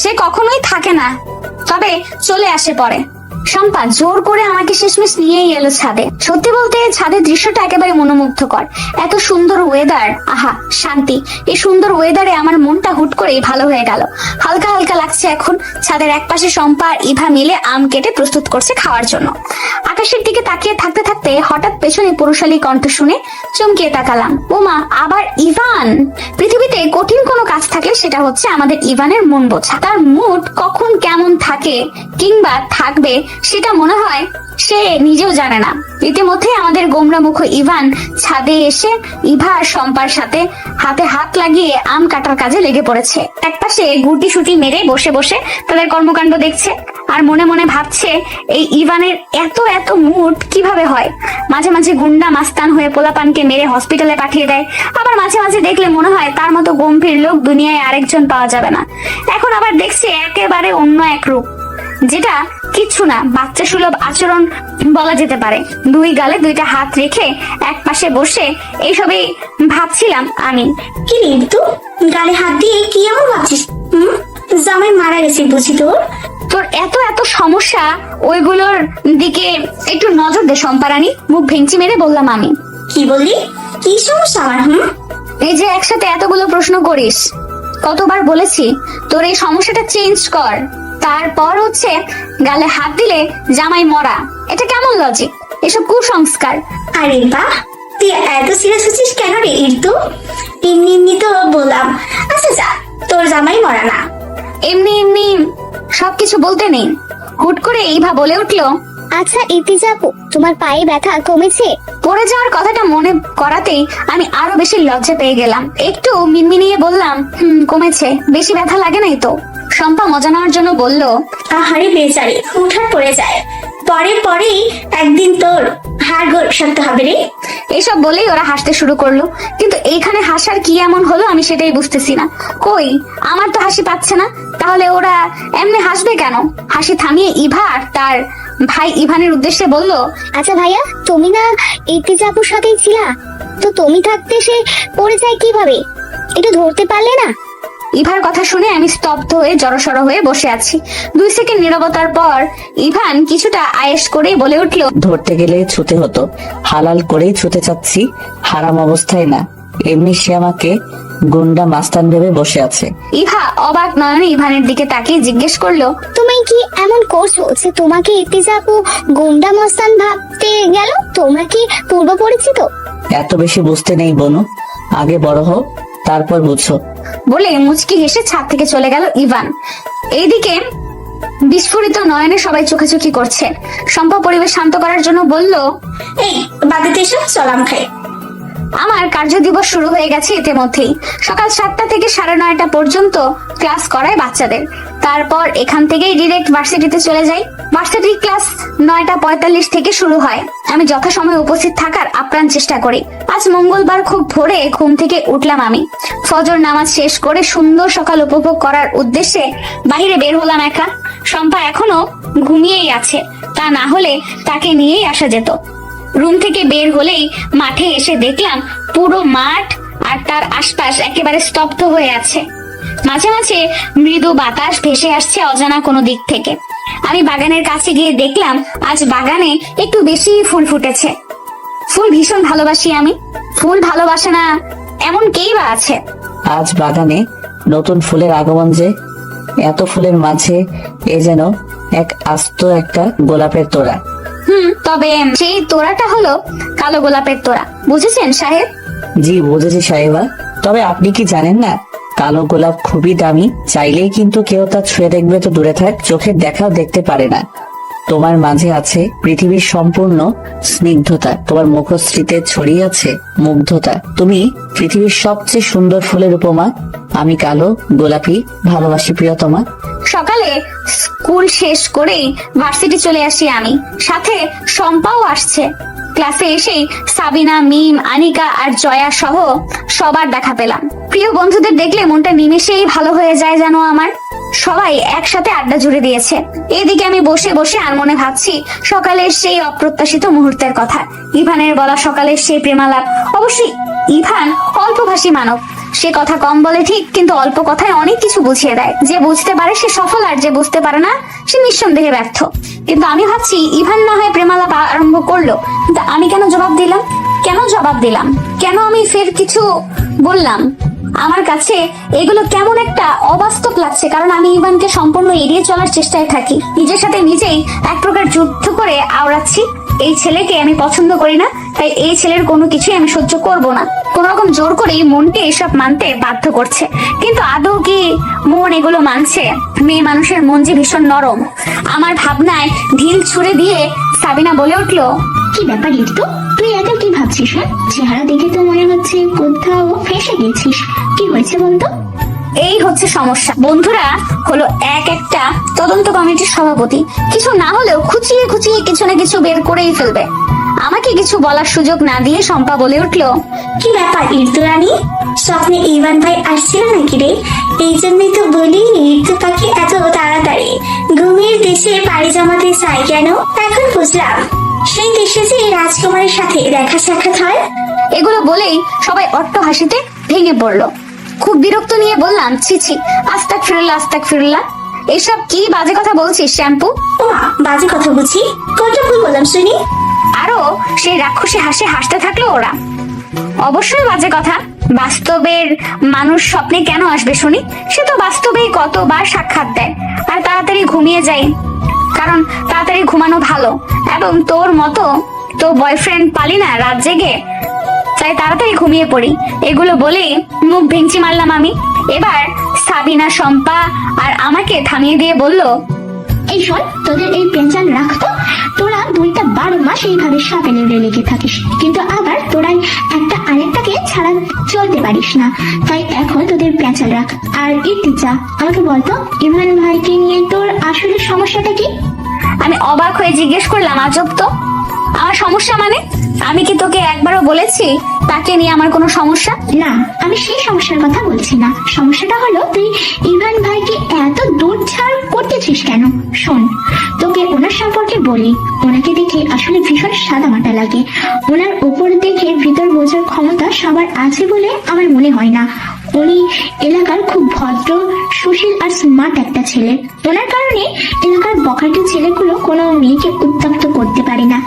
সে কখনোই থাকে না, তবে চলে আসে পরে। শম্পা জোর করে আমাকে শেষমেশ নিয়েই এলো ছাদে। সত্যি বলতে ছাদের দৃশ্যটা একেবারে মনোমুগ্ধকর। এত সুন্দর ওয়েদার, আহা শান্তি। এই সুন্দর ওয়েদারে আমার মনটা হুট করেই ভালো হয়ে গেল। হালকা হালকা লাগছে এখন। ছাদের একপাশে শম্পা আর ইভা মিলে আম কেটে প্রস্তুত করছে খাওয়ার জন্য। আকাশের দিকে তাকিয়ে থাকতে থাকতে হঠাৎ পেছনে পুরুষালী কণ্ঠ শুনে চমকিয়ে তাকালাম। ওমা, আবার ইভান! পৃথিবীতে কঠিন কোনো কাজ থাকলে সেটা হচ্ছে আমাদের ইভানের মন বোঝা। তার মুড কখন কেমন থাকে কিংবা থাকবে সেটা মনে হয় সে নিজেও জানে না। ইতিমধ্যে আমাদের গোমরা মুখ ইভান ছাদে এসে ইভা আর শম্পার সাথে হাতে হাত লাগিয়ে আম কাটার কাজে লেগে পড়েছে। একপাশে গুটি সুটি মেরে বসে বসে তাদের কর্মকাণ্ড দেখছে আর মনে মনে ভাবছে এই ইভানের এত এত মুড কিভাবে হয়। মাঝে মাঝে গুন্ডা মাস্তান হয়ে পোলাপানকে মেরে হসপিটালে পাঠিয়ে দেয়, আবার মাঝে মাঝে দেখলে মনে হয় তার মতো গম্ভীর লোক দুনিয়ায় আরেকজন পাওয়া যাবে না। এখন আবার দেখছি একেবারে অন্য এক রূপ, যেটা কিচ্ছু না, বাচ্চা সুলভ আচরণ বলা যেতে পারে। দুই গালে দুইটা হাত রেখে এক পাশে বসে এইসবই ভাবছিলাম আমি। কি রে তো গালে হাত দিয়ে কি এমন ভাবছিস? জামাই মারা গেছে বুঝি তোর? তোর এত এত সমস্যা, ওইগুলোর দিকে একটু নজর দে শম্পারানী, মুখ ভেঙচি মেরে বললাম আমি। কি বললি? কি সমস্যা আমার? এই যে একসাথে এতগুলো প্রশ্ন করিস, কতবার বলেছি তোর এই সমস্যাটা চেঞ্জ কর, তারপর হচ্ছে গালে হাত দিলে জামাই মরা। এটা কেমন লজিক? এসব কুসংস্কার। আরে বাহ, তুই এত সিরিয়াস হচ্ছিস কেন রে ইরতু? এমনি এমনি তো বললাম। আচ্ছা যা, তোর জামাই মরা না। এমনি এমনি সবকিছু বলতে নেই। হুট করে এইভা বলে উঠলো, আচ্ছা ইতিজা আপু, তোমার পায়ে ব্যথা কমেছে? পড়ে যাওয়ার কথাটা মনে করাতেই আমি আরো বেশি লজ্জা পেয়ে গেলাম। একটু মিনমিনিয়ে বললাম, কমেছে, বেশি ব্যথা লাগে নাই তো। শম্পা মজা নেওয়ার জন্য বলল, আহারে বেচারি, হুটহাট পড়ে যায়, পরে পরেই একদিন তোর হাড়গোড় শক্ত হবে রে। এইসব বলেই ওরা হাসতে শুরু করলো, কিন্তু এইখানে হাসার কি এমন হলো আমি সেটাই বুঝতেছি না। কই, আমার তো হাসি পাচ্ছে না, তাহলে ওরা এমনি হাসবে কেন? হাসি থামিয়ে ইভা আর তার ভাই ইভানের উদ্দেশ্যে বলল, আচ্ছা ভাইয়া, তুমি না ইতিজা আপুর সাথেই ছিলা, তো তুমি থাকতে সে পড়ে যায় কিভাবে? একটু ধরতে পারলে না? ইভার কথা শুনে আমি স্তব্ধ হয়ে জড়সড় হয়ে বসে আছি। 2 সেকেন্ড নীরবতার পর ইভান কিছুটা আয়েশ করে বলে উঠল, ধরতে গেলে ছুতে হতো, হালাল করেই ছুতে চাচ্ছি, হারাম অবস্থায় না। এমনি সে আমাকে গুন্ডা মাস্তান ভেবে বসে আছে। ইভা অবাক নয়নে ইভানের দিকে তাকিয়ে জিজ্ঞেস করলো, তুমি কি এমন করছো যে তোমাকে ইতিজা আপু গুন্ডা মস্তান ভাবতে গেল? তোমরা কি পূর্ব পরিচিত? এত বেশি বুঝতে নেই বনু, আগে বড় হও তারপর বুঝো। বলে মুচকি হেসে ছাদ থেকে চলে গেল ইভান। এইদিকে বিস্ফোরিত নয়নে সবাই চোখাচোখি করছে। শম্পা পরিবেশ শান্ত করার জন্য বলল, এই বাদে এসব চলাম খাই। আমার কার্যদিবস শুরু হয়ে গেছে ইতিমধ্যেই। সকাল 7টা থেকে 9:30 পর্যন্ত ক্লাস করায় বাচ্চাদের, তারপর এখান থেকেই ডিরেক্ট ভার্সিটিতে চলে যাই। ভার্সিটির ক্লাস 9:45 থেকে শুরু হয়। আমি যথাসময়ে উপস্থিত থাকার আপ্রাণ চেষ্টা করি। আজ মঙ্গলবার খুব ভোরে ঘুম থেকে উঠলাম আমি। ফজর নামাজ শেষ করে সুন্দর সকাল উপভোগ করার উদ্দেশ্যে বাইরে বের হলাম একা। শম্পা এখনো ঘুমিয়েই আছে, তা না হলে তাকে নিয়েই আসা যেত। রুম থেকে বের হলেই মাঠে এসে দেখলাম পুরো মাঠ আর তার আশপাশ একেবারে স্তব্ধ হয়ে আছে। মাঝে মাঝে মৃদু বাতাস ভেসে আসছে অজানা কোনো দিক থেকে। আমি বাগানের কাছে গিয়ে দেখলাম আজ বাগানে একটু বেশি ফুল ফুটেছে। ফুল ভীষণ ভালোবাসি আমি, ফুল ভালোবাসে না এমন কেই বা আছে? আজ বাগানে নতুন ফুলের আগমন যে, এত ফুলের মাঝে এ যেন এক আস্ত একটা গোলাপের তোড়া। তবে সেই তোড়াটা হলো কালো গোলাপের তোড়া, বুঝেছেন সাহেব? জি বুঝেছি সাহেবা, তবে আপনি কি জানেন না কালো গোলাপ খুবই দামি, চাইলেই কিন্তু কেউ তা ছুঁয়ে দেখবে তো দূরে থাক, চোখের দেখাও দেখতে পারে না। তোমার মাঝে আছে পৃথিবীর সম্পূর্ণ স্নিগ্ধতা, তোমার মুখশ্রীতে ছড়িয়ে আছে মুগ্ধতা। তুমি পৃথিবীর সবচেয়ে সুন্দর ফুলের উপমা। আমি কালো গোলাপি ভালোবাসি প্রিয়তমা। সকালে স্কুল শেষ করেই ভার্সিটি চলে আসি আমি, সাথে শম্পাও আসছে। ক্লাসে এসেই সাবিনা, মিম, আনিকা আর জয়া সহ সবার দেখা পেলাম। প্রিয় বন্ধুদের দেখলে মনটা নিমেষেই ভালো হয়ে যায় যেন আমার। সবাই একসাথে আড্ডা জুড়ে দিয়েছে। এদিকে আমি বসে বসে আর মনে ভাবছি সকালের সেই অপ্রত্যাশিত মুহূর্তের কথা, ইভানের বলা সকালের সেই প্রেমালাপ। অবশ্যই ইভান অল্পভাষী মানব, সে কথা কম বলে ঠিক, কিন্তু অল্প কথায় অনেক কিছু বুঝিয়ে দেয়। যে বুঝতে পারে সে সফল, আর যে বুঝতে পারে না সে নিঃসন্দেহে ব্যর্থ। কিন্তু আমি ভাবছি ইভান না হয় প্রেমালাপ আরম্ভ করলো, কিন্তু আমি কেন জবাব দিলাম? কেন আমি ফের কিছু বললাম? আমার কাছে এগুলো কেমন একটা অবাস্তব লাগছে, কারণ আমি ইভানকে সম্পূর্ণ এড়িয়ে চলার চেষ্টায় থাকি। নিজের সাথে নিজেই এক প্রকার যুদ্ধ করে আওড়াচ্ছি। এই ছেলেকে আমি পছন্দ করি না, তাই এই ছেলের কোনো কিছুই আমি সহ্য করব না। কোন রকম জোর করেই মনকে এসব মানতে বাধ্য করছে, কিন্তু আদৌ কি মন এগুলো মানছে? মেয়ে মানুষের মন যে ভীষণ নরম। আমার ভাবনায় ঢিল ছুড়ে দিয়ে সাবিনা বলে উঠলো, কি ব্যাপার ঋতু, তুই এত কি ভাবছিস? চেহারা দেখে তো মনে হচ্ছে কোথাও ফেসে গেছিস। কি হয়েছে বলতো? এই হচ্ছে সমস্যা। বন্ধুরা হলো একটা তদন্ত কমিটির সভাপতি, কিছু না হলেও খুঁচিয়ে খুঁচিয়ে কিছু না কিছু বের করেই ফেলবে। আমাকে কিছু বলার সুযোগ না দিয়ে শম্পা বলে উঠলো, কি ব্যাপার ঋতু রানী, স্বপ্নে ইভান ভাই আসছিল নাকি রে? এই জন্যই তো বলি ঋতু পাখি এত তাড়াতাড়ি ঘুমের দেশে পাড়ি জমাতে চাই কেন। এখন বুঝলাম, সেই দেশে যে রাজকুমারের সাথে দেখা সাক্ষাৎ হয়। এগুলো বলেই সবাই অট্ট হাসিতে ভেঙে পড়লো। খুব বিরক্ত নিয়ে বললাম, ছি, আস্তাক ফিরুল্লাহ, এসব কি বাজে কথা বলছিস শ্যাম্পু? ও মা, বাজে কথা বুঝি? কোনটা ভুল বললাম শুনি? আরো সেই রাক্ষসী হাসতে থাকলো ওরা। অবশ্যই বাজে কথা। বাস্তবের মানুষ স্বপ্নে কেন আসবে শুনি? সে তো বাস্তবেই কতবার সাক্ষাৎ দেয় আর তাড়াতাড়ি ঘুমিয়ে যায়, কারণ তাড়াতাড়ি ঘুমানো ভালো। এবং তোর মতো তো বয়ফ্রেন্ড পালি না রাত জেগে, তাই তাড়াতাড়ি ঘুমিয়ে পড়ি। এগুলো বলেই মুখ ভেঙচি মারলাম আমি। এবার সাবিনা, শম্পা আর আমাকে থামিয়ে দিয়ে বলল, এই শোন, তোদের এই পেঁচাল রাখতো, তোরা 12 মাস এইভাবে সাপে নেড়ে লেগে থাকিস, কিন্তু আবার তোরা একটা আরেকটাকে ছাড়া চলতে পারিস না। তাই এখন তোদের পেঁচাল রাখ। আর ইর্তিজা, আমাকে বলতো ইভান ভাইকে নিয়ে তোর আসলে সমস্যাটা কি? আমি অবাক হয়ে জিজ্ঞেস করলাম, আজব তো, আমার সমস্যা মানে? আমি কি তোকে একবারও বলেছি তাকে নিয়ে আমার কোনো সমস্যা? না, আমি সেই সমস্যার কথা বলছি না। সমস্যাটা হলো তুই ইভান ভাইকে এত দূর ছাড় করতেছিস কেন? শোন, তোকে ওনার সম্পর্কে বলি। ওনাকে দেখে আসলে ভীষণ সাদামাটা লাগে। ওনার উপর দেখে ভিতর বোঝার ক্ষমতা সবার আছে বলে আমার মনে হয় না। উনি এলাকার খুব ভদ্র, সুশীল আর স্মার্ট একটা ছেলে। ওনার কারণে এলাকার বখাটে ছেলেগুলো কোনো মেয়েকে উত্ত্যক্ত করতে পারে না।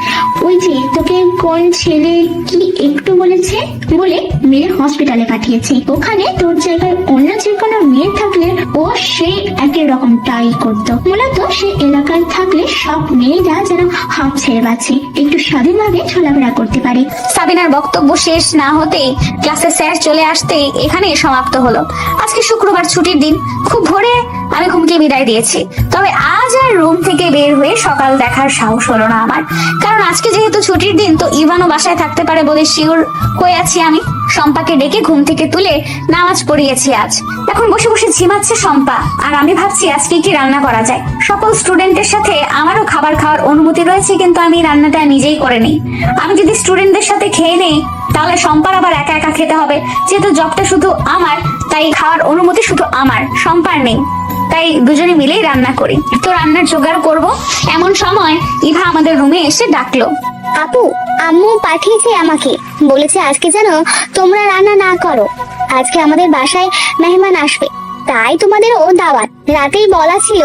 ওই যে তোকে কোন ছেলে কি একটু বলেছে বলে মেয়ে হসপিটালে পাঠিয়েছে, ওখানে তোর জায়গায় অন্য যে কোনো মেয়ে থাকলে ও সেই একই রকম ট্রাই করতো। মূলত সে এলাকায় থাকলে সব মেয়েরা যেন হাফ ছেড়ে বাঁচে, একটু স্বাধীনভাবে চলাফেরা করতে পারে। সাবিনার বক্তব্য শেষ না হতেই ক্লাসে স্যার চলে আসতেই এখানে সমাপ্ত হলো। আজকে শুক্রবার, ছুটির দিন। খুব ভোরে আমি ঘুমকে বিদায় দিয়েছি। তবে আজ আর রুম থেকে বের হয়ে সকাল দেখার সাহস হলো না আমার, কারণ আজকে যেহেতু ছুটির দিন, তো ইভানও বাসায় থাকতে পারে বলে শিওর হয়ে আছি আমি। শম্পাকে ডেকে ঘুম থেকে তুলে নামাজ পড়িয়েছি আজ। এখন বসে বসে ঝিমাচ্ছে শম্পা, আর আমি ভাবছি আজকে কি রান্না করা যায়। সকল স্টুডেন্টের সাথে আমারও খাবার খাওয়ার অনুমতি রয়েছে, কিন্তু আমি রান্নাটা নিজেই করে নিই। আমি যদি স্টুডেন্টদের সাথে খেয়ে নেই তাহলে শম্পার আবার একা একা খেতে হবে। যেহেতু জবটা শুধু আমার, তাই খাওয়ার অনুমতি শুধু আমার, শম্পার নেই। তাই দুজনে মিলেই রান্না করি। তো রান্নার জোগাড় করব, এমন সময় ইভা আমাদের রুমে এসে ডাকলো, আপু, আম্মু পাঠিয়েছে আমাকে, বলেছে আজকে যেন তোমরা রান্না না করো। আজকে আমাদের বাসায় মেহমান আসবে, তাই তোমাদেরও দাওয়াত। রাতেই বলা ছিল,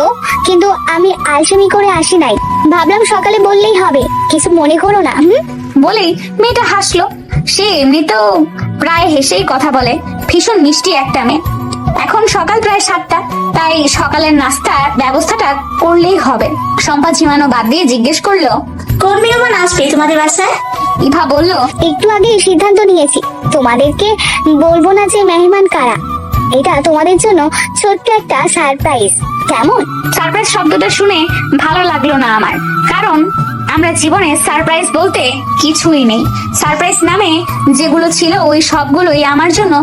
কিন্তু আমি আলসেমি করে আসি নাই। ভাবলাম সকালে বললেই হবে, কিছু মনে করো না। বলেই মেয়েটা হাসলো। সে এমনিতেও প্রায় হেসেই কথা বলে, ভীষণ মিষ্টি একটা মেয়ে। এখন সকাল প্রায় 7টা, তাই সকালের নাস্তার ব্যবস্থাটা করলেই হবে। শম্পা ঝিমানো বাদ দিয়ে জিজ্ঞেস করলো, কোন মেহমান আসবে তোমাদের বাসায়? ইভা বলল, একটু আগে সিদ্ধান্ত নিয়েছি, তোমাদেরকে বলবো না যে মেহমান কারা। এটা তোমাদের জন্য ছোট্ট একটা সারপ্রাইজ। কেমন? সারপ্রাইজ শব্দটা শুনে ভালো লাগলো না আমার, কারণ আমরা জীবনে সারপ্রাইজ বলতে কিছুই নেই। সারপ্রাইজ নামে যেগুলো ছিল ওই সবগুলোই আমার জন্য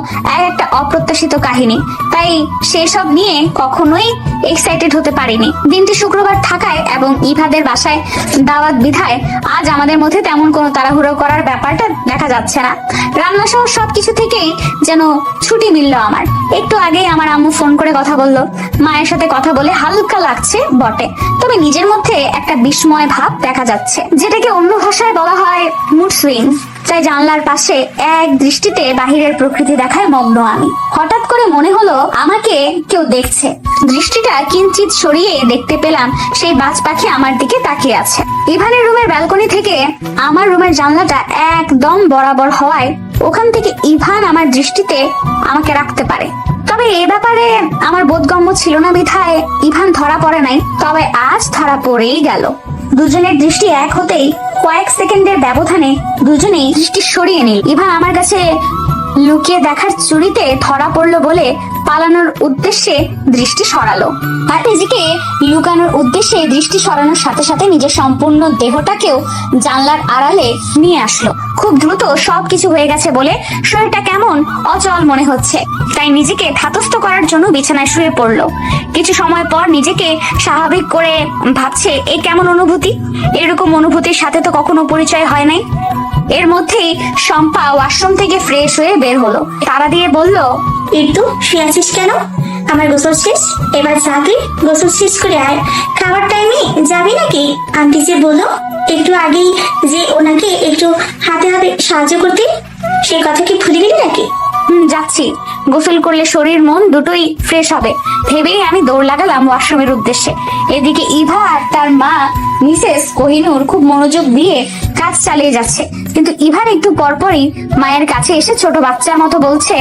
একটা অপ্রত্যাশিত কাহিনী, তাই সেসব নিয়ে কখনোই এক্সাইটেড হতে পারিনি। দিনটি শুক্রবার থাকায় এবং ইভাদের বাসায় দাওয়াত বিধায় আজ আমাদের মধ্যে তেমন কোনো তাড়াহুড়ো করার ব্যাপারটা দেখা যাচ্ছে না। রান্না সহ সবকিছু থেকেই যেন ছুটি মিললো আমার। একটু আগেই আমার আম্মু ফোন করে কথা বললো। মায়ের সাথে কথা বলে হালকা লাগছে বটে, তবে নিজের মধ্যে একটা বিস্ময় ভাব দেখা যাচ্ছে, যেটাকে অন্য ভাষায় বলা হয় মুড সুইং। তাই জানলার পাশে এক দৃষ্টিতে বাহিরের প্রকৃতি দেখায় মগ্ন আমি। হঠাৎ করে মনে হলো আমাকে কেউ দেখছে। দৃষ্টিটা কিঞ্চিত সরিয়ে দেখতে পেলাম সেই বাজ পাখি আমার দিকে তাকিয়ে আছে। ইভানের রুমের ব্যালকনি থেকে আমার রুমের জানলাটা একদম বরাবর হওয়ায় ওখান থেকে ইভান আমার দৃষ্টিতে আমাকে রাখতে পারে। তবে এ ব্যাপারে আমার বোধগম্য ছিল না বিধায় ইভান ধরা পড়ে নাই, তবে আজ ধরা পড়েই গেল। দুজনের দৃষ্টি এক হতেই কয়েক সেকেন্ডের ব্যবধানে দুজনেই দৃষ্টি সরিয়ে নিল। ইভান আমার কাছে লুকিয়ে দেখার চুরিতে ধরা পড়লো বলে পালানোর উদ্দেশ্যে দৃষ্টি সরালো, আর নিজেকে লুকানোর উদ্দেশ্যে দৃষ্টি সরানোর সাথে সাথে নিজের সম্পূর্ণ দেহটাকেও জানলার আড়ালে নিয়ে আসলো। খুব দ্রুত সবকিছু হয়ে গেছে বলে শরীরটা কেমন অচল মনে হচ্ছে, তাই নিজেকে ধাতস্থ করার জন্য বিছানায় শুয়ে পড়লো। কিছু সময় পর নিজেকে স্বাভাবিক করে ভাবছে এই কেমন অনুভূতি, এরকম অনুভূতির সাথে তো কখনো পরিচয় হয় নাই। এর মধ্যেই শম্পা ওয়াশরুম থেকে ফ্রেশ হয়ে বের হলো, তারা দিয়ে বলল, একটু শুয়ে আছিস কেন? আমার গোসল শেষ, এবার যাবি, গোসল শেষ করে আয়। খাবার টাইমে যাবি নাকি? আন্টি যে বললো একটু আগেই যে ওনাকে একটু হাতে হাতে সাহায্য করতে, সে কথা কি ভুলে গেলি নাকি? যাচ্ছি, গোসল করলে শরীর মন দুটোই ফ্রেশ হবে ভেবেই আমি দৌড় লাগালাম ওয়াশরুমের উদ্দেশ্যে। এদিকে ইভা আর তার মা মিসেস কোহিনূর খুব মনোযোগ দিয়ে কাজ চালিয়ে যাচ্ছে, কিন্তু ইভার একটু পরপরই মায়ের কাছে এসে ছোট বাচ্চার মতো বলছে,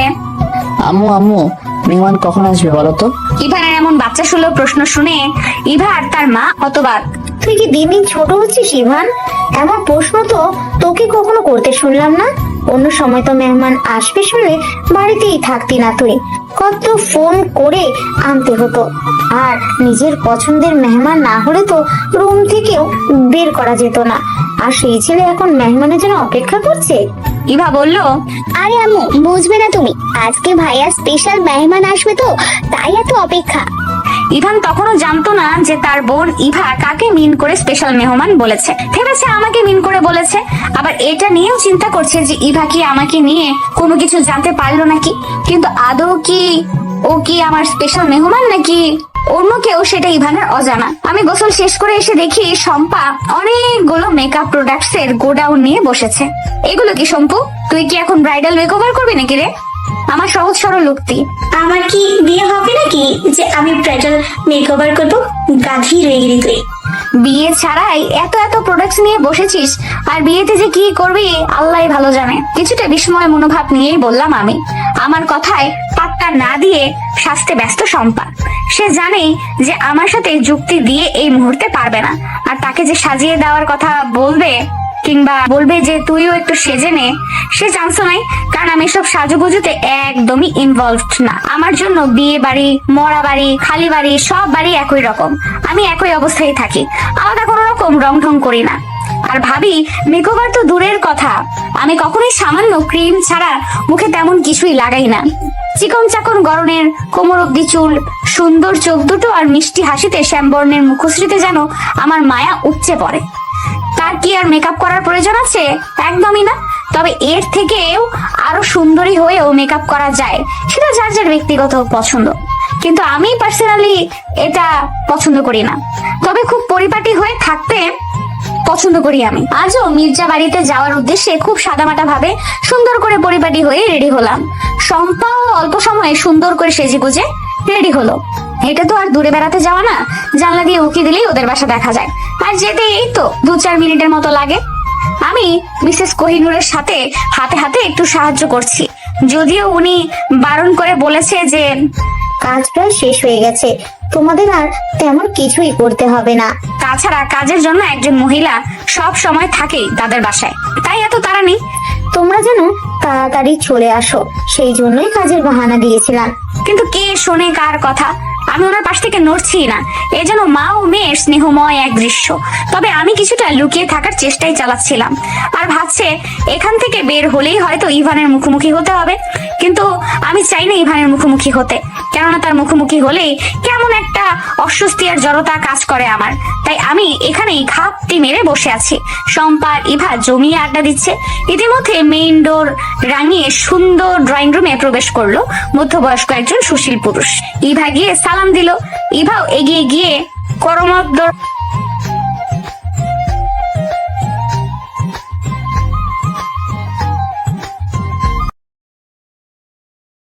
আম্মু আম্মু, মেহমান কখন আসবে বলো তো? ইভানের এমন বাচ্চা সুলভ প্রশ্ন শুনে ইভা আর তার মা হতবাক। তুই কি দিন দিন ছোট হচ্ছিস ইভান? এমন প্রশ্ন তো তোকে কখনো করতে শুনলাম না। অন্য সময় তো মেহমান আসবে শুনলে বাড়িতেই থাকতি না তুই, কত ফোন করে আনতে হতো। আর নিজের পছন্দের মেহমান না হলে তো রুম থেকেও বের করা যেত না। আর সেই ছেলে এখন মেহমানের জন্য অপেক্ষা করছে। ইভা বলল, আরে আম্মু, বুঝবে না তুমি, আজকে ভাইয়া স্পেশাল মেহমান আসবে তো তাই এত অপেক্ষা। ইভান তখনও জানতো না যে তার বোন ইভা কাকে মিন করে স্পেশাল মেহমান বলেছে। ভেবেছে আমাকে মিন করে বলেছে, আবার এটা নিয়েও চিন্তা করছে যে ইভা কি আমাকে নিয়ে কোনো কিছু জানতে পারলো নাকি। কিন্তু আদৌ কি ও কি আমার স্পেশাল মেহমান নাকি অন্য কেউ, সেটা ইভানের অজানা। আমি গোসল শেষ করে এসে দেখি শম্পা অনেকগুলো মেকআপ প্রোডাক্টস এর গোডাউন নিয়ে বসেছে। এগুলো কি শম্পু, তুই কি এখন ব্রাইডাল মেকওভার করবি নাকি রে? আমার সহজ সরল লোকটি। আমার কি বিয়ে হবে নাকি যে আমি ব্রাইডাল মেকওভার করবো? গাধি রয়ে গেলি তুই। বিয়ে ছাড়াই এত এত প্রোডাক্টস নিয়ে বসেছিস, আর বিয়েতে যে কি করবি আল্লাহই ভালো জানে। কিছুটা বিস্ময় মনোভাব নিয়েই বললাম আমি। আমার কথায় পাত্তা না দিয়ে সাজতে ব্যস্ত শম্পা। সে জানে যে আমার সাথে যুক্তি দিয়ে এই মুহূর্তে পারবে না, আর তাকে যে সাজিয়ে দেওয়ার কথা বলবে কিংবা বলবে যে তুইও একটু সেজে নে, সে চান্সও নাই। কারণ আমি সব সাজুগুজুতে একদমই ইনভলভড না। আমার জন্য বিয়ে বাড়ি, মরা বাড়ি, খালি বাড়ি, সব বাড়ি একই রকম। আমি একই অবস্থায় থাকি, আলাদা কোনো রকম রং ঢং করি না। আর ভাবি মেকওভার তো দূরের কথা, আমি কখনোই সামান্য ক্রিম ছাড়া মুখে তেমন কিছুই লাগাই না। চিকন চাকন গরনের কোমর অব্দি চুল, সুন্দর চোখ দুটো আর মিষ্টি হাসিতে শ্যামবর্ণের মুখশ্রীতে যেন আমার মায়া উপচে পড়ে। তার কি আর মেকআপ করার প্রয়োজন আছে? একদমই না। তবে এর থেকেও আরো সুন্দরী হয়েও মেকআপ করা যায়, সেটা যার যার ব্যক্তিগত পছন্দ, কিন্তু আমি পার্সোনালি এটা পছন্দ করি না। তবে খুব পরিপাটি হয়ে থাকতে পছন্দ করি আমি। আজও মির্জা বাড়িতে যাওয়ার উদ্দেশ্যে খুব সাদামাটা ভাবে সুন্দর করে পরিপাটি হয়ে রেডি হলাম। শম্পাও অল্প সময়ে সুন্দর করে সেজে গুজে রেডি হলো। এটা তো আর দূরে বেড়াতে যাওয়া না, জানলা দিয়ে উকি দিলেই ওদের বাসা দেখা যায়, আর যেতে এই তো 2-4 মিনিটের মতো লাগে। আমি মিসেস কোহিনূরের সাথে হাতে হাতে একটু সাহায্য করছি, যদিও উনি বারণ করে বলেছে যে কাজ প্রায় শেষ হয়ে গেছে, তোমাদের আর তেমন কিছুই করতে হবে না। তাছাড়া কাজের জন্য একজন মহিলা সব সময় থাকেই তাদের বাসায়, তাই এত তাড়া নেই। তোমরা যেন তাড়াতাড়ি চলে আসো, সেই জন্যই কাজের বাহানা দিয়েছিলাম। কিন্তু কে শোনে কার কথা? আমি ওনার পাশ থেকে নড়ছি না। এ যেন মা ও মেয়ের স্নেহময় এক দৃশ্য। তবে আমি কিছুটা লুকিয়ে থাকার চেষ্টাই চালাচ্ছিলাম, আর ভাবছে এখান থেকে বের হলেই হয়তো ইভানের মুখোমুখি হতে হবে। কিন্তু আমি চাই না ইভানের মুখোমুখি হতে, কেননা তার মুখোমুখি হলেই কেমন একটা অস্বস্তি আর জড়তা কাজ করে আমার। তাই আমি এখানেই ঘাপটি মেরে বসে আছি। শম্পা আর ইভা জমিয়ে আড্ডা দিচ্ছে। ইতিমধ্যে মেইন ডোর রাঙিয়ে সুন্দর ড্রয়িং রুমে প্রবেশ করলো মধ্যবয়স্ক একজন সুশীল পুরুষ। ইভা গিয়ে সালাম দিল। ইভাও এগিয়ে গিয়ে করমর্দন